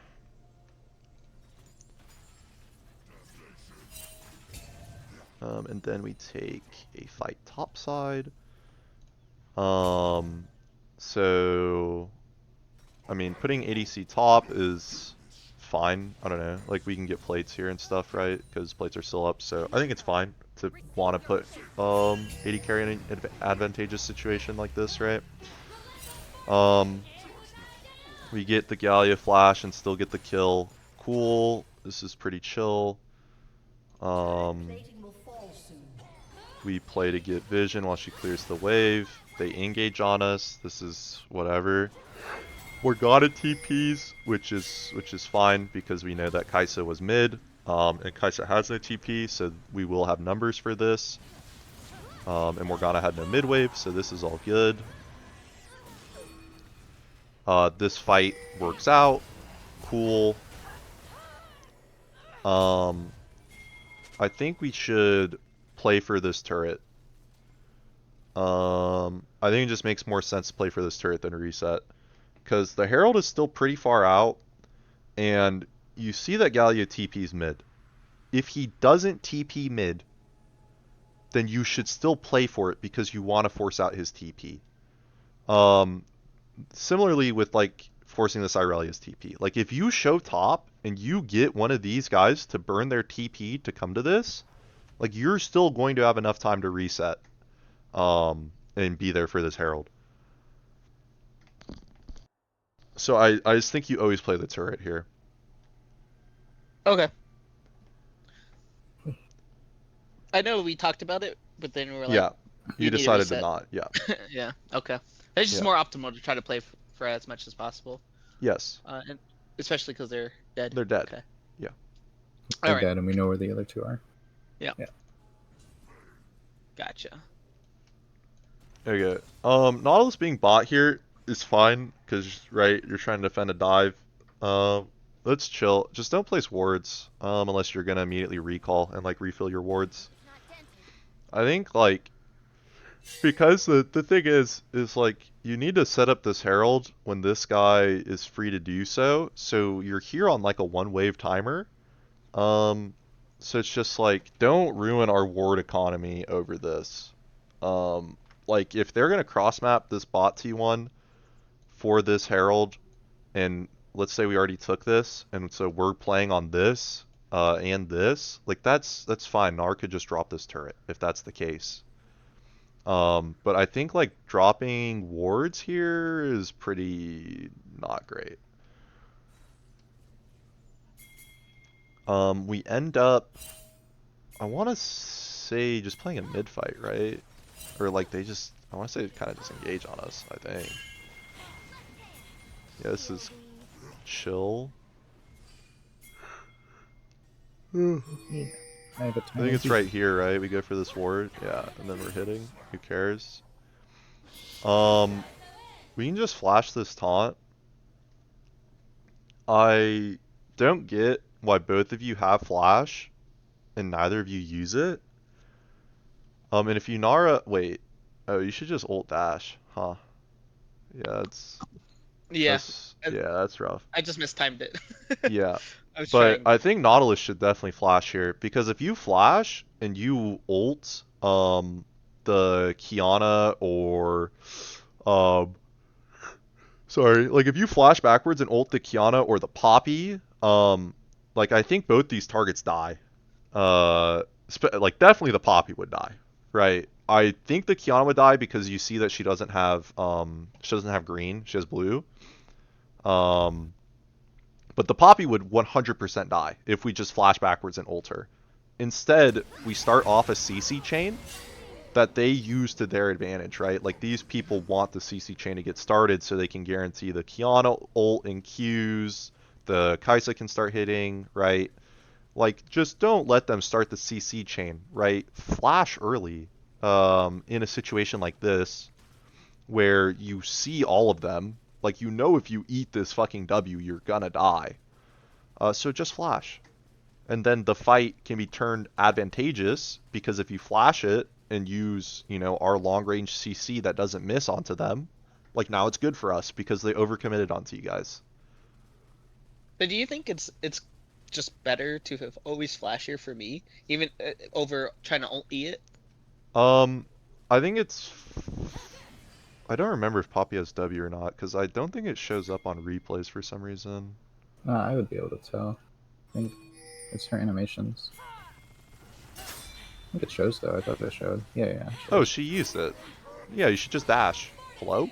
And then we take a fight topside. So I mean, putting ADC top is fine. I don't know. Like we can get plates here and stuff, right? Because plates are still up. So I think it's fine to want to put AD carry in an advantageous situation like this, right? We get the Gallia flash and still get the kill. Cool. This is pretty chill. We play to get vision while she clears the wave. They engage on us. This is whatever. Morgana TPs, which is fine because we know that Kai'Sa was mid, and Kai'Sa has no TP, so we will have numbers for this. And Morgana had no mid wave, so this is all good. This fight works out. Cool. I think we should play for this turret. I think it just makes more sense to play for this turret than reset. Because the Herald is still pretty far out, and you see that Gallia TP's mid. If he doesn't TP mid, then you should still play for it because you want to force out his TP. Similarly with like forcing this Irelia's TP. Like if you show top and you get one of these guys to burn their TP to come to this, like you're still going to have enough time to reset and be there for this Herald. So I just think you always play the turret here. Okay. I know we talked about it, but then we were like, Yeah, you need to decided to reset. not. Yeah. Yeah. Okay. It's just Yeah. more optimal to try to play for as much as possible, Yes. and especially because they're dead. They're dead. Okay. Yeah. They're All right. dead, and we know where the other two are. Gotcha. Okay. Nautilus being bot here is fine because right, you're trying to defend a dive. Let's chill. Just don't place wards unless you're gonna immediately recall and like refill your wards. I think like because the thing is like you need to set up this Herald when this guy is free to do so. So you're here on like a one wave timer. So it's just like don't ruin our ward economy over this. Like if they're gonna cross map this bot T1 for this Herald, and let's say we already took this, and so we're playing on this and this, like that's fine. Nar could just drop this turret if that's the case. But I think like dropping wards here is pretty not great. We end up, I want to say just playing a mid fight, right? Or like they just, I want to say kind of just engage on us, I think. Yeah, this is chill. I have a I think it's right here, right? We go for this ward, yeah, and then we're hitting. Who cares? We can just flash this taunt. I don't get why both of you have flash and neither of you use it. And if you Nara, wait, oh, you should just ult dash, huh? Yeah, Yeah. that's rough. I just mistimed it. Yeah. I was But trying. I think Nautilus should definitely flash here because if you flash and you ult the Kiana or sorry, like if you flash backwards and ult the Kiana or the Poppy, like I think both these targets die. Like definitely the Poppy would die, right? I think the Kiana would die because you see that she doesn't have green, she has blue. Um, but the Poppy would 100% die if we just flash backwards and ult her. Instead, we start off a CC chain that they use to their advantage, right? Like, these people want the CC chain to get started so they can guarantee the Kiana ult and Qs, the Kai'Sa can start hitting, right? Like, just don't let them start the CC chain, right? Flash early in a situation like this where you see all of them. Like, you know if you eat this fucking W, you're gonna die. So just flash. And then the fight can be turned advantageous because if you flash it and use, our long range CC that doesn't miss onto them, like, now it's good for us because they overcommitted onto you guys. But do you think it's just better to have always flashier for me, even over trying to ult E it? I think it's. I don't remember if Poppy has W or not because I don't think it shows up on replays for some reason. I would be able to tell. I think it's her animations. I think it shows though. I thought it showed. Yeah, it Oh, shows. she used it. Yeah, you should just dash. Hello?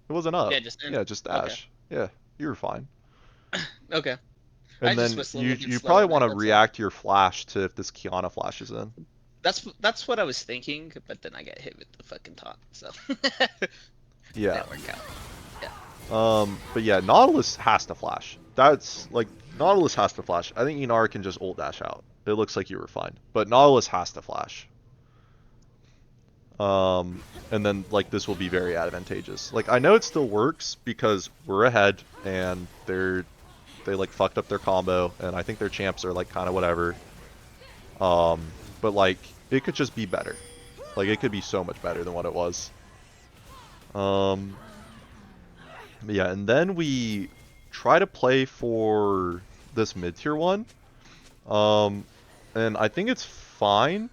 It wasn't up. Yeah, just Yeah, just dash. Yeah, you were fine. okay. I And just then was a you little bit you slow probably on want it. to That's all. react to your flash to if this Kiana flashes in. That's what I was thinking, but then I got hit with the fucking taunt, so Yeah. didn't work out. But yeah, Nautilus has to flash. That's like Nautilus has to flash. I think Inara can just ult dash out. It looks like you were fine, but Nautilus has to flash. And then like this will be very advantageous. Like I know it still works because we're ahead and they like fucked up their combo and I think their champs are like kind of whatever. But like it could just be better. Like it could be so much better than what it was. Yeah, and then we try to play for this mid tier one. And I think it's fine.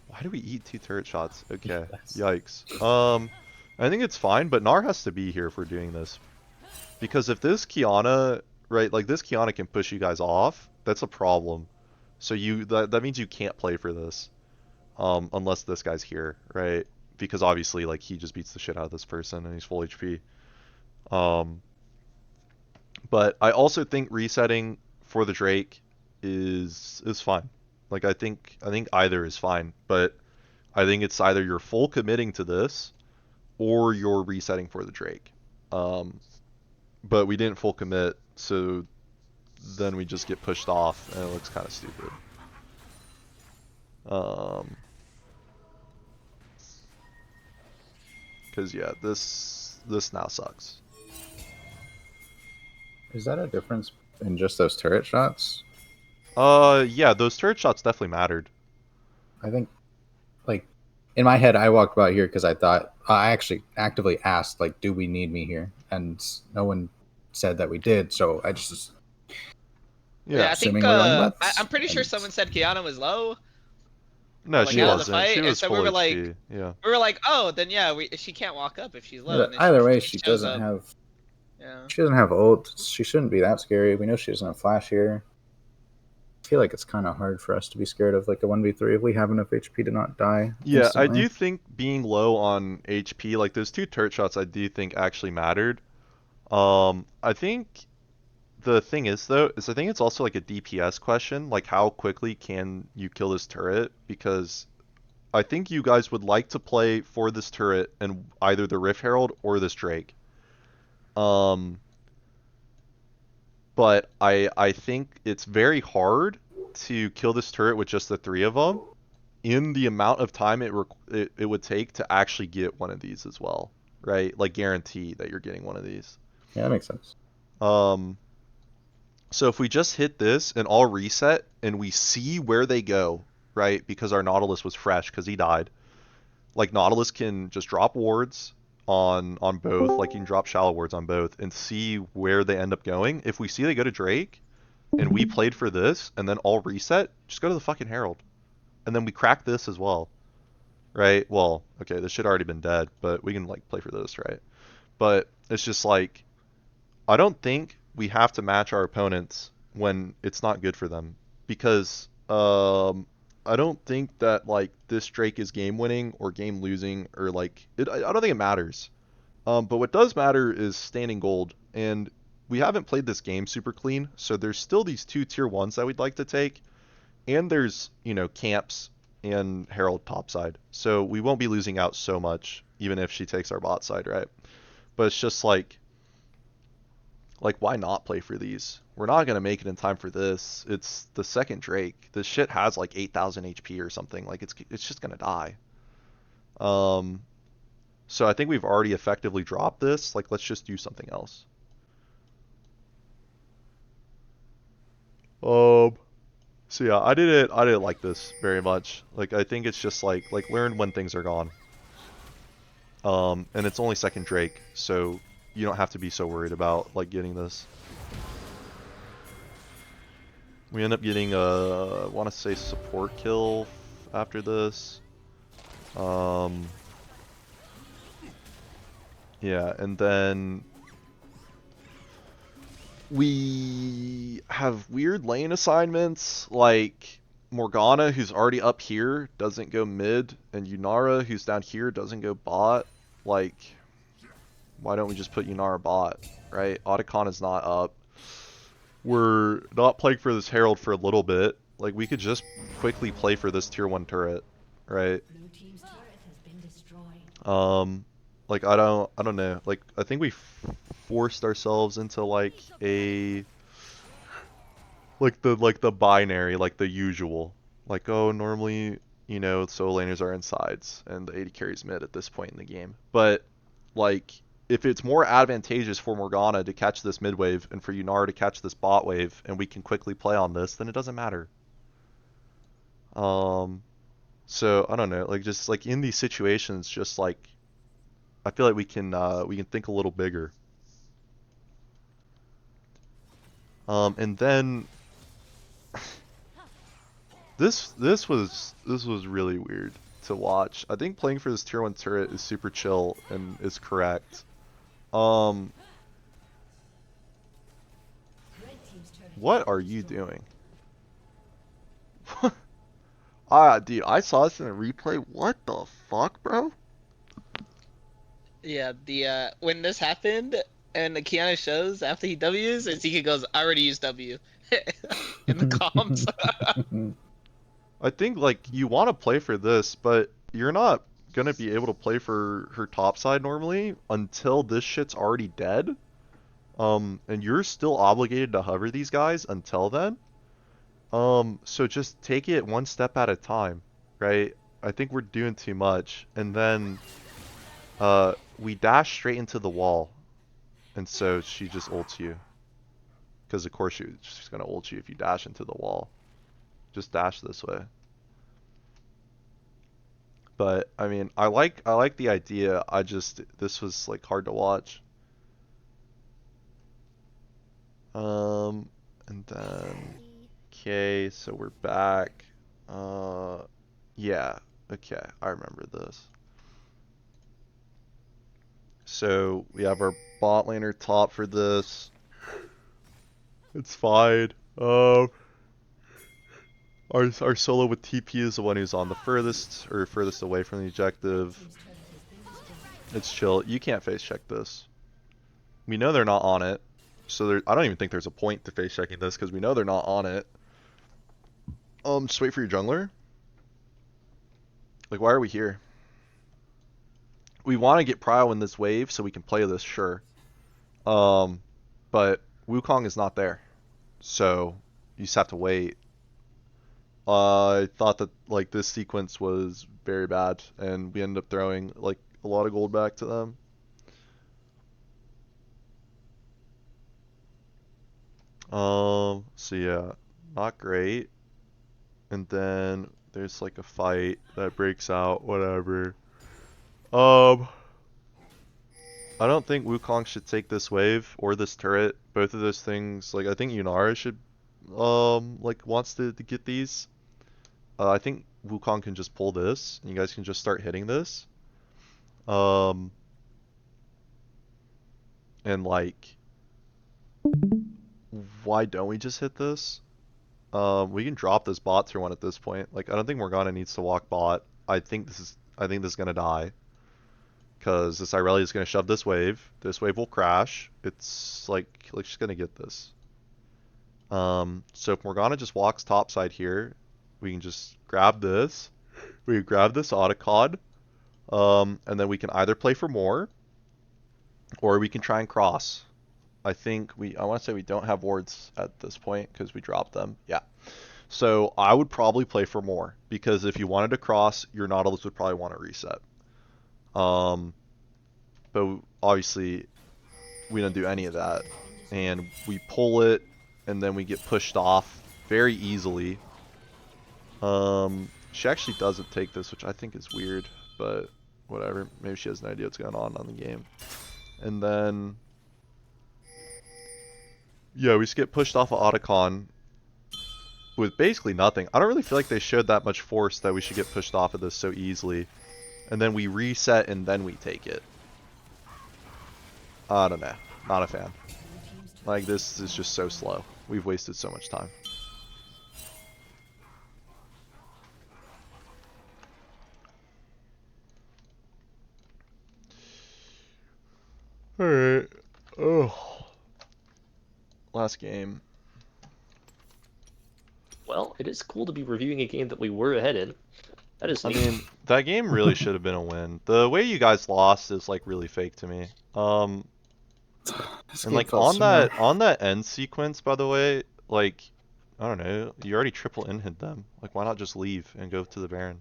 Why do we eat 2 turret shots? Okay, Yes. yikes. I think it's fine, but Gnar has to be here if we're doing this. Because if this Kiana, right, like this Kiana can push you guys off, that's a problem. So that means you can't play for this. Unless this guy's here, right? Because obviously, like, he just beats the shit out of this person and he's full HP. But I also think resetting for the Drake is fine. Like I think either is fine, but I think it's either you're full committing to this or you're resetting for the Drake. But we didn't full commit, so then we just get pushed off and it looks kind of stupid. Cause yeah, this now sucks. Is that a difference in just those turret shots? Yeah, those turret shots definitely mattered. I think, like, in my head, I walked by here because I thought I actually actively asked, like, do we need me here? And no one said that we did, so I just Yeah, I think assuming we're going left. I'm pretty sure and- someone said Kiana was low, No, like she out of the wasn't. fight, She and was so full we were HP. like, Yeah. oh, then yeah, she can't walk up if she's low. Yeah, And then either way, she she shows doesn't up. have. Yeah. She doesn't have ult. She shouldn't be that scary. We know she doesn't have flash here. I feel like it's kind of hard for us to be scared of like a 1v3 if we have enough HP to not die. Yeah, I instantly. do think being low on HP, like those 2 turret shots, I do think actually mattered. I think the thing is though, I think it's also like a DPS question, like how quickly can you kill this turret? Because I think you guys would like to play for this turret and either the Rift Herald or this Drake. But I think it's very hard to kill this turret with just the 3 of them in the amount of time it would take to actually get one of these as well, right? Like guarantee that you're getting one of these. Yeah, that makes sense. So if we just hit this and all reset and we see where they go, right? Because our Nautilus was fresh because he died. Like Nautilus can just drop wards on both, like you can drop shallow wards on both and see where they end up going. If we see they go to Drake and we played for this and then all reset, just go to the fucking Herald. And then we crack this as well. Right? Well, okay, this should already been dead, but we can like play for this, right? But it's just like I don't think we have to match our opponents when it's not good for them because I don't think that like this Drake is game winning or game losing or like I don't think it matters. But what does matter is standing gold, and we haven't played this game super clean, so there's still these two tier ones that we'd like to take, and there's camps and Herald topside, so we won't be losing out so much even if she takes our bot side, right? But it's just like why not play for these? We're not gonna make it in time for this. It's the second Drake. This shit has like 8,000 HP or something. Like it's just gonna die. Um, so I think we've already effectively dropped this. Like let's just do something else. Um, so yeah, I didn't like this very much. Like I think it's just like learn when things are gone. And it's only second Drake, so you don't have to be so worried about like getting this. We end up getting a, I want to say support kill after this. Yeah, and then we have weird lane assignments, like Morgana, who's already up here, doesn't go mid, and Yunara, who's down here, doesn't go bot. Like, why don't we just put Yunara bot, right? Otacon is not up. We're not playing for this Herald for a little bit. Like, we could just quickly play for this tier 1 turret, right? Blue team's turret has been destroyed. Like I don't know. Like I think we forced ourselves into like a like the binary, like the usual. Like oh, normally solo laners are in sides and the AD carries mid at this point in the game. But like if it's more advantageous for Morgana to catch this mid wave and for Yunara to catch this bot wave and we can quickly play on this, then it doesn't matter. So I don't know, like just like in these situations, just like I feel like we can think a little bigger. And then this was really weird to watch. I think playing for this tier 1 turret is super chill and is correct. Red team's turret has What been are you destroyed. doing? Dude, I saw this in a replay. What the fuck, bro? Yeah, the when this happened and the Kiana shows after he W's, Ezekiel goes, I already used W in the comms. I think like you want to play for this, but you're not gonna be able to play for her top side normally until this shit's already dead. And you're still obligated to hover these guys until then. So just take it one step at a time, right? I think we're doing too much. And then, we dash straight into the wall. And so she just ults you. Because of course she's gonna ult you if you dash into the wall. Just dash this way. But, I mean, I like the idea, this was like hard to watch. And then, okay, so we're back. Yeah, okay, I remember this. So we have our bot laner top for this. It's fine. Our solo with TP is the one who's on the furthest or furthest away from the objective. Team's turret has been destroyed. It's chill. You can't face check this. We know they're not on it, so I don't even think there's a point to face checking this because we know they're not on it. Just wait for your jungler. Like, why are we here? We want to get prio in this wave so we can play this, sure. But Wukong is not there, so you just have to wait. I thought that like this sequence was very bad, and we ended up throwing like a lot of gold back to them. So yeah, not great. And then there's like a fight that breaks out, whatever. I don't think Wukong should take this wave or this turret. Both of those things, like I think Yunara should, like wants to get these. I think Wukong can just pull this, and you guys can just start hitting this. And like, why don't we just hit this? We can drop this bot through one at this point. Like, I don't think Morgana needs to walk bot. I think this is gonna die. Because this Irelia is gonna shove this wave. This wave will crash. It's like she's gonna get this. So if Morgana just walks topside here, we can just grab this. We can grab this Otacon. And then we can either play for more, or we can try and cross. I want to say we don't have wards at this point because we dropped them. Yeah. So I would probably play for more because if you wanted to cross, your Nautilus would probably want to reset. But obviously we don't do any of that, and we pull it, and then we get pushed off very easily. She actually doesn't take this, which I think is weird, but whatever. Maybe she has no idea what's going on the game. And then, yeah, we just get pushed off of Otacon with basically nothing. I don't really feel like they showed that much force that we should get pushed off of this so easily. And then we reset and then we take it. I don't know. Not a fan. Like, this is just so slow. We've wasted so much time. Alright. Oh. Last game. Well, it is cool to be reviewing a game that we were ahead in. That is I neat. mean, that game really should have been a win. The way you guys lost is like really fake to me. This And game like felt on similar. that end sequence, by the way, like I don't know, you already triple in-hit them. Like why not just leave and go to the Baron?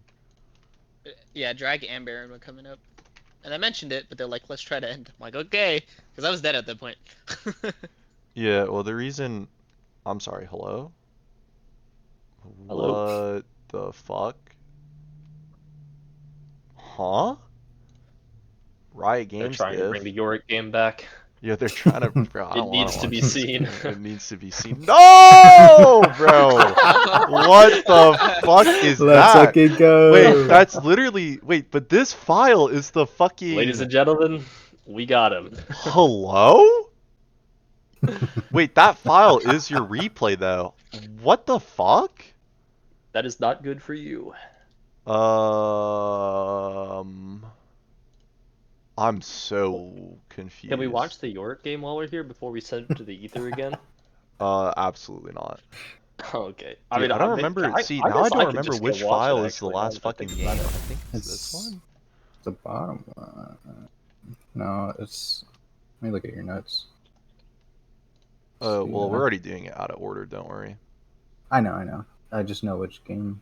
Yeah, Drag and Baron were coming up. And I mentioned it, but they're like, let's try to end. I'm like, okay. Because I was dead at that point. Yeah, well the reason I'm sorry, hello? Hello? What the fuck? Huh? Riot They're Games trying to bring if. the Yorick game back. Yeah, they're trying to. Bro, I It don't want needs to to watch be this seen. game. It needs to be seen. No, bro. What the fuck is Let's that? fucking go. Wait, that's literally. Wait, but this file is the fucking. Ladies and gentlemen, we got him. Hello? Wait, that file is your replay though. What the fuck? That is not good for you. I'm so confused. Can we watch the Yorick game while we're here before we send it to the ether again? Absolutely not. Okay. Dude, I don't remember. See, now I guess don't could remember just go which watch it, file is the actually, now last that I fucking think game. I about it. think it's this It's one. the bottom one. No, it's. Let me look at your notes. Well, See, we're already doing it out of order. Don't worry. I know. I just know which game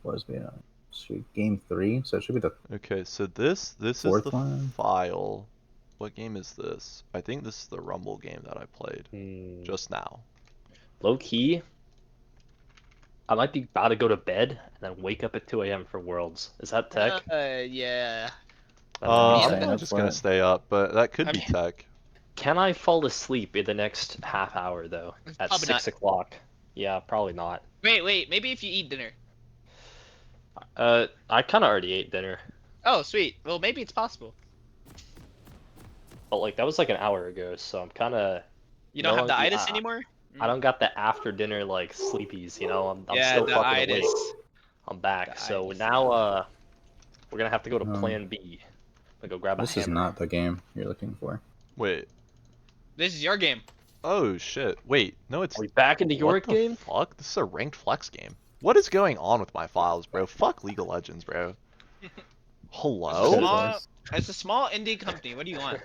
was the game 3, so it should be the Okay, so this is Fourth the one? file. What game is this? I think this is the Rumble game that I played just now. Low key, I might be about to go to bed and then wake up at 2 a.m. for Worlds. Is that tech? Yeah. I'm staying probably up just for gonna it. stay up, but that could I be mean- tech. Can I fall asleep in the next half hour though? At Probably 6 not. o'clock? Yeah, probably not. Wait, maybe if you eat dinner. I kind of already ate dinner, Oh, sweet. Well, maybe it's possible. but like that was like an hour ago, so I'm kind of. You don't No, have the yeah, itis anymore? I don't got the after dinner like sleepies, you know. I'm Yeah, still the fucking itis. awake. I'm back, The so itis. now we're gonna have to go to Um, Plan B. I'm gonna go grab a This is hammer. not the game you're looking for. Wait. This is your game. Oh shit. Wait. No, it's. Are we back in the Yorick What the game? fuck? This is a ranked flex game. What is going on with my files, bro? Fuck League of Legends, bro. Hello? It's a small indie company. What do you want?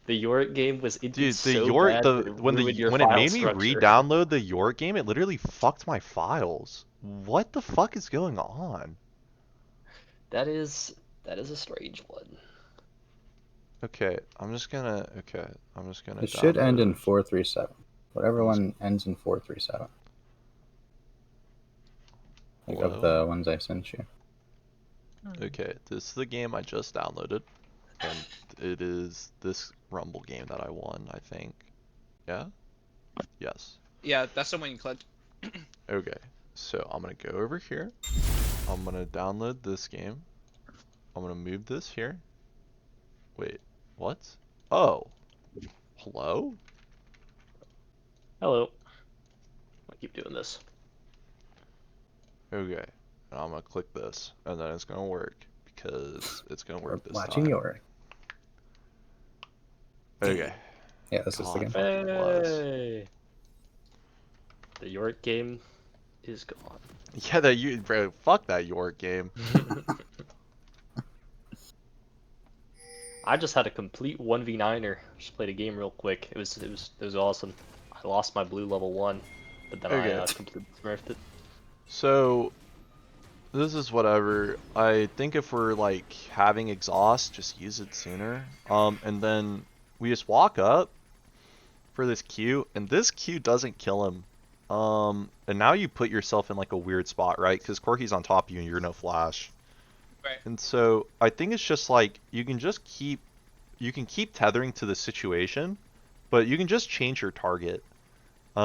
The Yorick game was Dude, indeed the so Yorick, bad that it ruined your when it file made me structure. re-download the Yorick game, it literally fucked my files. What the fuck is going on? That is a strange one. Okay, I'm just gonna It should end in download- 437. Whatever I'm one ends in 437. Like of Hello? the ones I sent you. Okay, this is the game I just downloaded, and it is this Rumble game that I won, I think. Yeah? Yes. Yeah, that's the one you clicked. Okay, so I'm gonna go over here. I'm gonna download this game. I'm gonna move this here. Wait, what? Oh. Hello? Hello. I keep doing this. Okay. And I'm gonna click this, and then it's gonna work because it's gonna We're work this watching time. your. Okay. Yeah, this is the God, game. fucking bless. Hey! The York game is gone. Yeah, that you, bro. Fuck that York game. I just had a complete 1v9er. Just played a game real quick. It was awesome. I lost my blue level 1, but then I Okay. completely smurfed it. So this is whatever. I think if we're like having exhaust, just use it sooner. And then we just walk up for this Q, and this Q doesn't kill him. And now you put yourself in like a weird spot, right? Because Corky's on top of you and you're no flash. Right. And so I think it's just like you can keep tethering to the situation, but you can just change your target.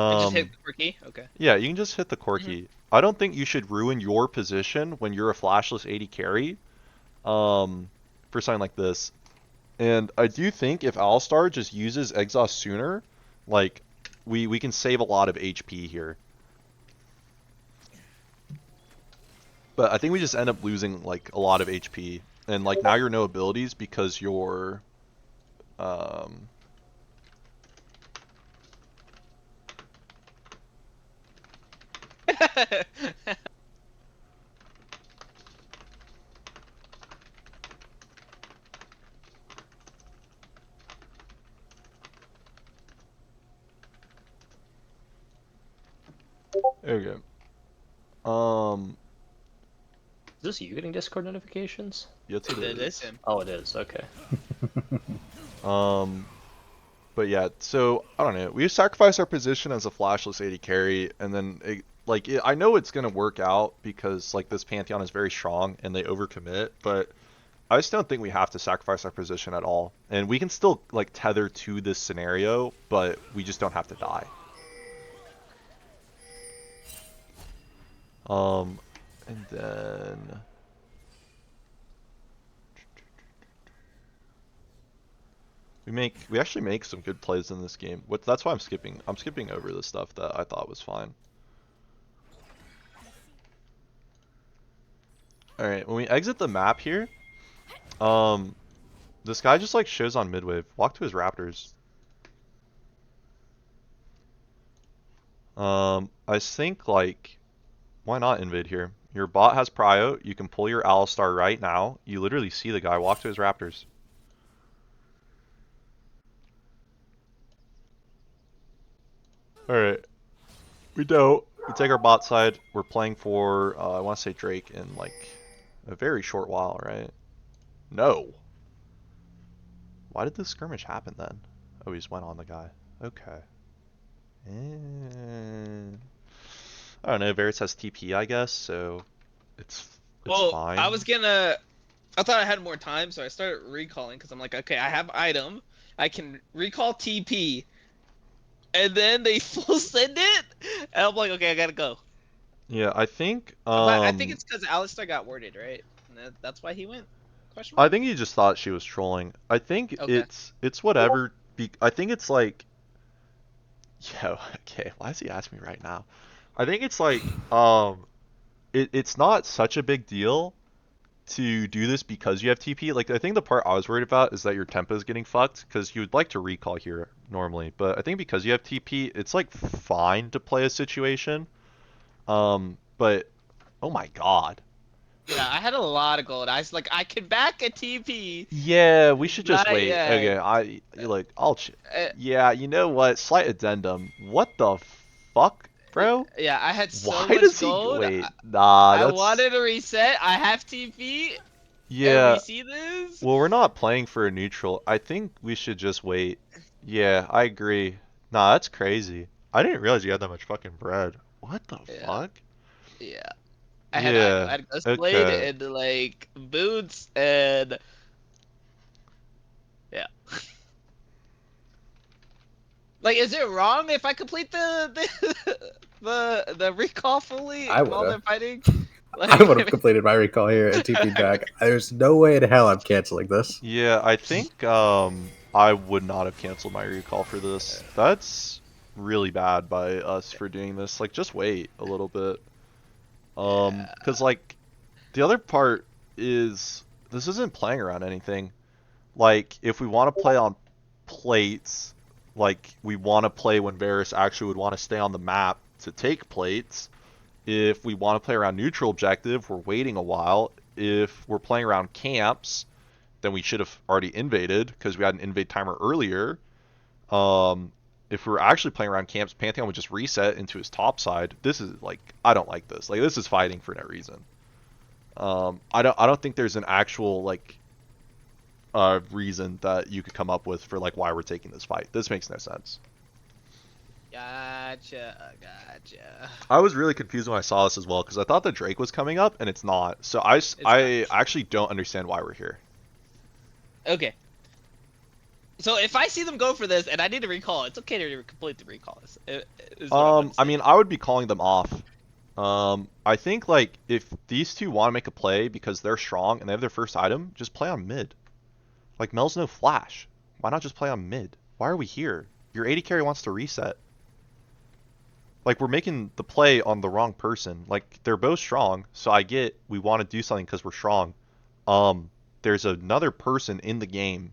And just hit Um, the core key? Okay. yeah, you can just hit the Corky. I don't think you should ruin your position when you're a flashless AD carry, for something like this. And I do think if Alistar just uses exhaust sooner, like we can save a lot of HP here. But I think we just end up losing like a lot of HP, and like now you're no abilities because you're um okay. Um Is this you getting Discord notifications? yes it It is is. him. Oh, it is. Okay. Um but yeah, so I don't know. We sacrifice our position as a flashless AD carry, and then I know it's gonna work out because like this Pantheon is very strong and they overcommit, but I just don't think we have to sacrifice our position at all. And we can still like tether to this scenario, but we just don't have to die. And then we actually make some good plays in this game. That's why I'm skipping over the stuff that I thought was fine. Alright, when we exit the map here, this guy just like shows on midwave. Walk to his raptors. I think like why not invade here? Your bot has prio, you can pull your Alistar right now. You literally see the guy walk to his raptors. Alright. We don't. We take our bot side. We're playing for I wanna say Drake in like a very short while, right? No. Why did this skirmish happen then? Oh, he just went on the guy. Okay. I don't know. Varus has TP, I guess, so it's Well, fine. I thought I had more time, so I started recalling because I'm like, okay, I have item. I can recall TP. And then they full send it? And I'm like, okay, I gotta go. Yeah, I think But I think it's because Alistair got worded, right? And that's why he went? Question I mark? think he just thought she was trolling. I think Okay. it's whatever. I think it's like, yo, okay. Why does he ask me right now? I think it's like it's not such a big deal to do this because you have TP. Like, I think the part I was worried about is that your tempo is getting fucked because you would like to recall here normally, but I think because you have TP, it's like fine to play a situation. But oh my god. Yeah, I had a lot of gold. I was like, I can back a TP. Yeah, we should just Not wait. yet. Okay, Uh, yeah, you know what? Slight addendum. What the fuck, bro? yeah, I had so Why much does he gold. wait? Nah, I that's wanted to reset. I have TP. And we yeah. see this. Well, we're not playing for a neutral. I think we should just wait. Yeah, I agree. Nah, that's crazy. I didn't realize you had that much fucking bread. What the Yeah, fuck? yeah. I had item. I Yeah. had Ghost Blade Okay. and like boots and yeah. Like, is it wrong if I complete the recall fully I while would they're have. fighting? I would have Like, completed my recall here and TP'd back. There's no way in hell I'm canceling this. Yeah, I think I would not have canceled my recall for this. That's really bad by us for doing this. Like, just wait a little bit. Because like the other part is this isn't playing around anything. Like if we want to play on plates, like we want to play when Varus actually would want to stay on the map to take plates. If we want to play around neutral objective, we're waiting a while. If we're playing around camps, then we should have already invaded because we had an invade timer earlier. If we were actually playing around camps, Pantheon would just reset into his top side. This is like, I don't like this. Like this is fighting for no reason. I don't think there's an actual like reason that you could come up with for like why we're taking this fight. This makes no sense. Gotcha. I was really confused when I saw this as well because I thought the Drake was coming up and it's not. So I not. actually don't understand why we're here. Okay. So if I see them go for this and I need to recall, it's okay to complete the recall. I mean, I would be calling them off. I think like if these two want to make a play because they're strong and they have their first item, just play on mid. Like Mel's no flash. Why not just play on mid? Why are we here? Your AD carry wants to reset. Like we're making the play on the wrong person. Like they're both strong, so I get we want to do something because we're strong. There's another person in the game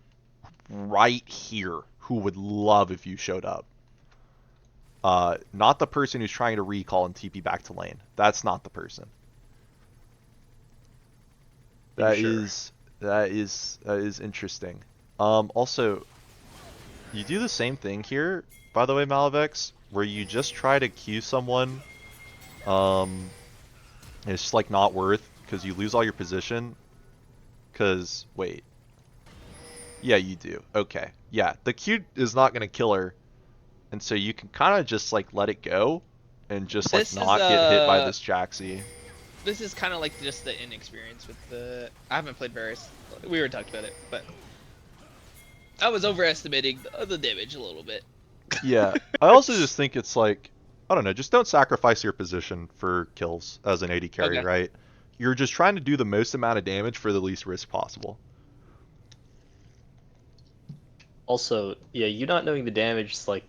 right here who would love if you showed up. Not the person who's trying to recall and TP back to lane. That's not the person. That is interesting. Also, you do the same thing here, by the way, Malavex, where you just try to queue someone. It's just like not worth because you lose all your position. Because wait, yeah, you do. Okay, yeah, the Q is not gonna kill her, and so you can kind of just like let it go, and just like not get hit by this Jaxie. This is kind of like just the inexperience with the. I haven't played Varus. We were talking about it, but I was overestimating the damage a little bit. Yeah, I also just think it's like, I don't know, just don't sacrifice your position for kills as an AD carry, Okay. right? You're just trying to do the most amount of damage for the least risk possible. Also, yeah, you not knowing the damage is like,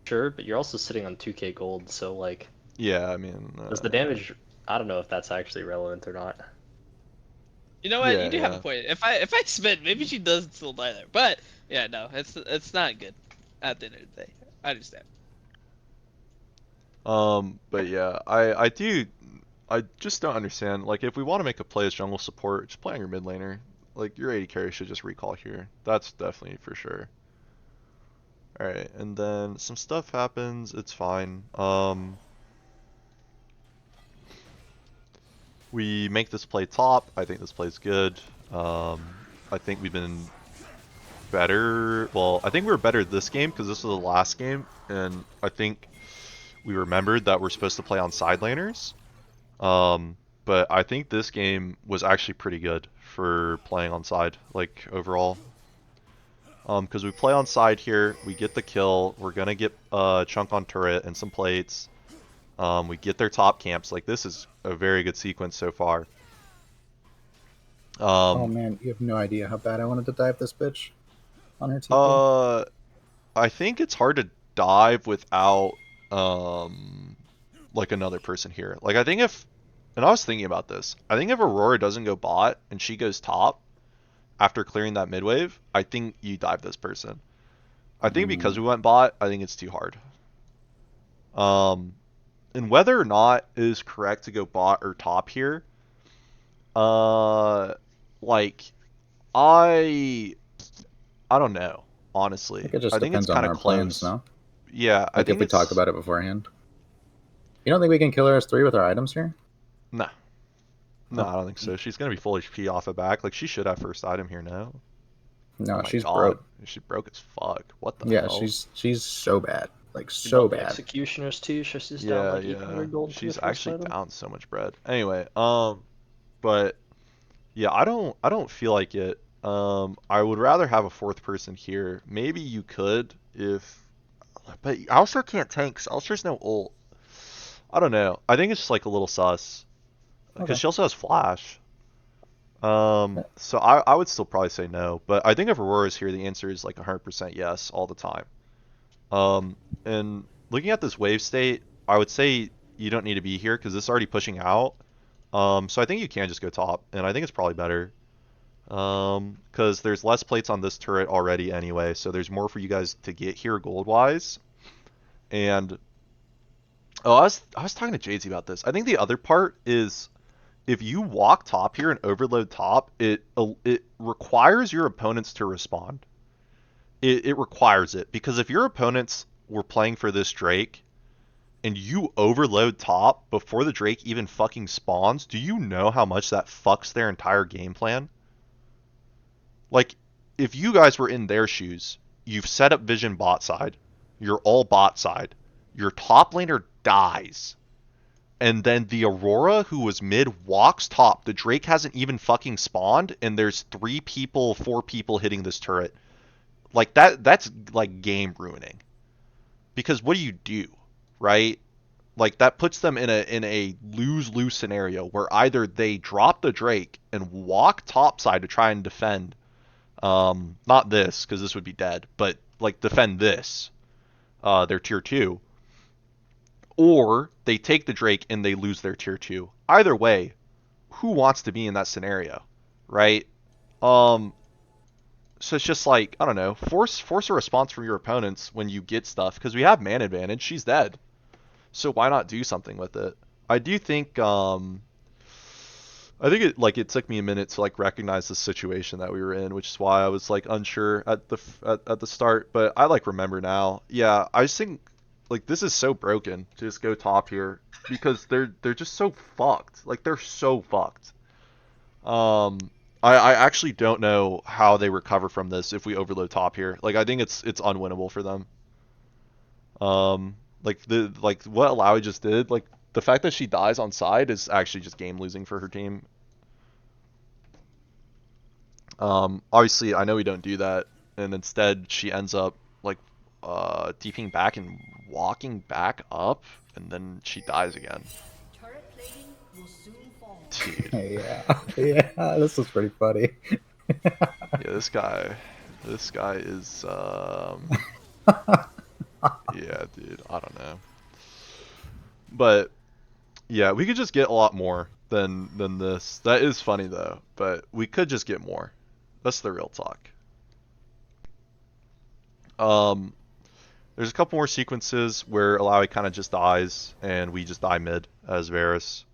sure, but you're also sitting on 2k gold, so like, Yeah, I mean, does the damage? I don't know if that's actually relevant or not. You know what? Yeah, You do have a yeah. point. If I spin, maybe she does still die there. But yeah, no, it's not good. At the end of the day, I understand. But yeah, I just don't understand. Like, if we want to make a play as jungle support, just play on your mid laner. Like, your AD carry should just recall here. That's definitely for sure. Alright, and then some stuff happens, it's fine. We make this play top. I think this play's good. I think we've been better. Well, I think we were better this game because this was the last game, and I think we remembered that we're supposed to play on side laners. But I think this game was actually pretty good for playing on side, like overall. Because we play on side here, we get the kill. We're gonna get a chunk on turret and some plates. We get their top camps. Like this is a very good sequence so far. Oh man, you have no idea how bad I wanted to dive this bitch on her TP. I think it's hard to dive without like another person here. Like I think if, and I was thinking about this, I think if Aurora doesn't go bot and she goes top after clearing that mid wave, I think you dive this person. I think because we went bot, I think it's too hard. And whether or not it is correct to go bot or top here, like I don't know, honestly. It just I think it's depends on kind of our plans, close. no? Yeah, I Like think if we talk about it beforehand. You don't think we can kill her as 3 with our items here? Nah. No, I don't think so. She's gonna be full HP off of back. Like she should have first item here now. No, Oh my she's God. broke. She broke as fuck. What the Yeah, hell? she's so bad. Like You so bought the bad. Executioners too. She's down Yeah, like yeah. 800 gold. She's for the first actually item. down so much bread. Anyway, but yeah, I don't feel like it. I would rather have a fourth person here. Maybe you could if, but Alistar can't tank. 'Cause Alistar's no ult. I don't know. I think it's just like a little sus because Okay. she also has flash. So I would still probably say no, but I think if Aurora's here, the answer is like 100% yes all the time. And looking at this wave state, I would say you don't need to be here because this is already pushing out. So I think you can just go top, and I think it's probably better. Because there's less plates on this turret already anyway, so there's more for you guys to get here gold-wise. And oh, I was talking to Jadesy about this. I think the other part is if you walk top here and overload top, it requires your opponents to respond. It requires it because if your opponents were playing for this Drake and you overload top before the Drake even fucking spawns, do you know how much that fucks their entire game plan? Like, if you guys were in their shoes, you've set up vision bot side, you're all bot side, your top laner dies, and then the Aurora who was mid walks top, the Drake hasn't even fucking spawned, and there's 3 people, 4 people hitting this turret. Like, that's like game ruining. Because what do? Right? Like, that puts them in a lose-lose scenario where either they drop the Drake and walk topside to try and defend, not this, because this would be dead, but, like, defend this, their tier 2, or they take the Drake and they lose their tier 2. Either way, who wants to be in that scenario, right? So it's just like, I don't know, force a response from your opponents when you get stuff, because we have man advantage, she's dead. So why not do something with it? I do think, I think it took me a minute to like recognize the situation that we were in, which is why I was like unsure at the start, but I like remember now. Yeah, I just think like this is so broken to just go top here because they're just so fucked. Like they're so fucked. I actually don't know how they recover from this if we overload top here. Like I think it's unwinnable for them. Like what Alawi just did, like the fact that she dies on side is actually just game losing for her team. Obviously I know we don't do that, and instead she ends up like deeping back and walking back up, and then she dies again. Turret plating will soon fall. Dude. Yeah, this was pretty funny. Yeah, this guy is yeah, dude, I don't know. But yeah, we could just get a lot more than this. That is funny though, but we could just get more. That's the real talk. There's a couple more sequences where Alawi kind of just dies and we just die mid as Varus.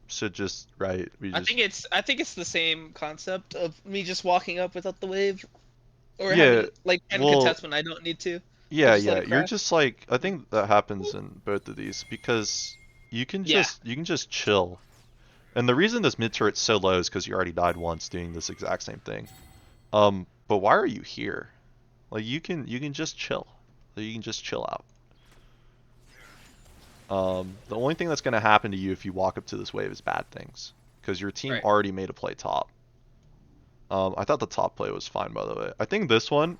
Should just right. I think it's the same concept of me just walking up without the wave, or Yeah, having like 10 well, contest when I don't need to. Yeah, Just let yeah. it You're crash. just like I think that happens in both of these because you can just chill. And the reason this mid turret's so low is because you already died once doing this exact same thing. But why are you here? Like you can just chill. Like, you can just chill out. The only thing that's gonna happen to you if you walk up to this wave is bad things because your team Right. already made a play top. I thought the top play was fine by the way. I think this one.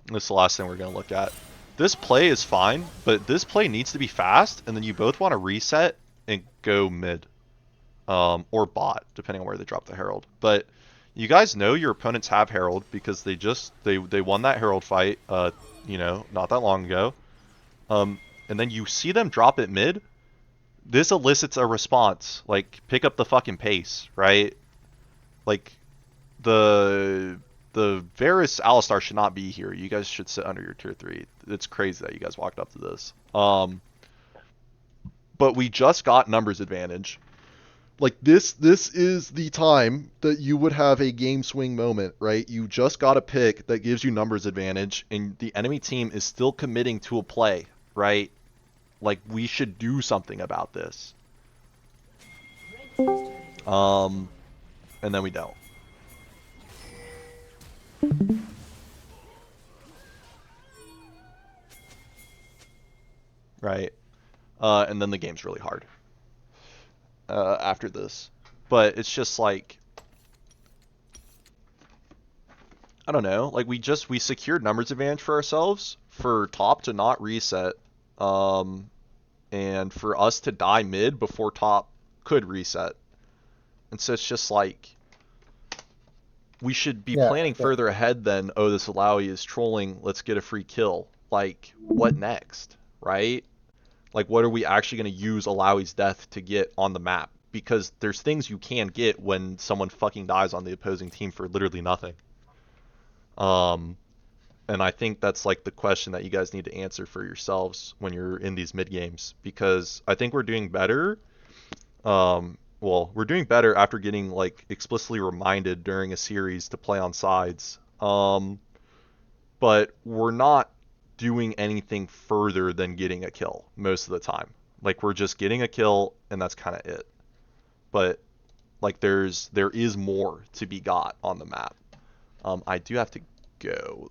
This is the last thing we're going to look at. This play is fine, but this play needs to be fast, and then you both want to reset and go mid. Or bot, depending on where they drop the Herald. But you guys know your opponents have Herald because they won that Herald fight, you know, not that long ago. And then you see them drop it mid. This elicits a response. Like, pick up the fucking pace, right? Like, the Varus Alistar should not be here. You guys should sit under your tier 3. It's crazy that you guys walked up to this. But we just got numbers advantage. Like this is the time that you would have a game swing moment, right? You just got a pick that gives you numbers advantage, and the enemy team is still committing to a play, right? Like we should do something about this. And then we don't. Right. And then the game's really hard after this. But it's just like, I don't know, like we secured numbers advantage for ourselves for top to not reset, and for us to die mid before top could reset. And so it's just like, we should be planning further ahead than, oh, this Alawi is trolling, let's get a free kill. Like, what next? right? Like, what are we actually going to use Alawi's death to get on the map? Because there's things you can get when someone fucking dies on the opposing team for literally nothing. And I think that's like the question that you guys need to answer for yourselves when you're in these mid games, because I think we're doing better. Well, we're doing better after getting like explicitly reminded during a series to play on sides. But we're not doing anything further than getting a kill most of the time. Like, we're just getting a kill and that's kind of it. But like there is more to be got on the map. I do have to go.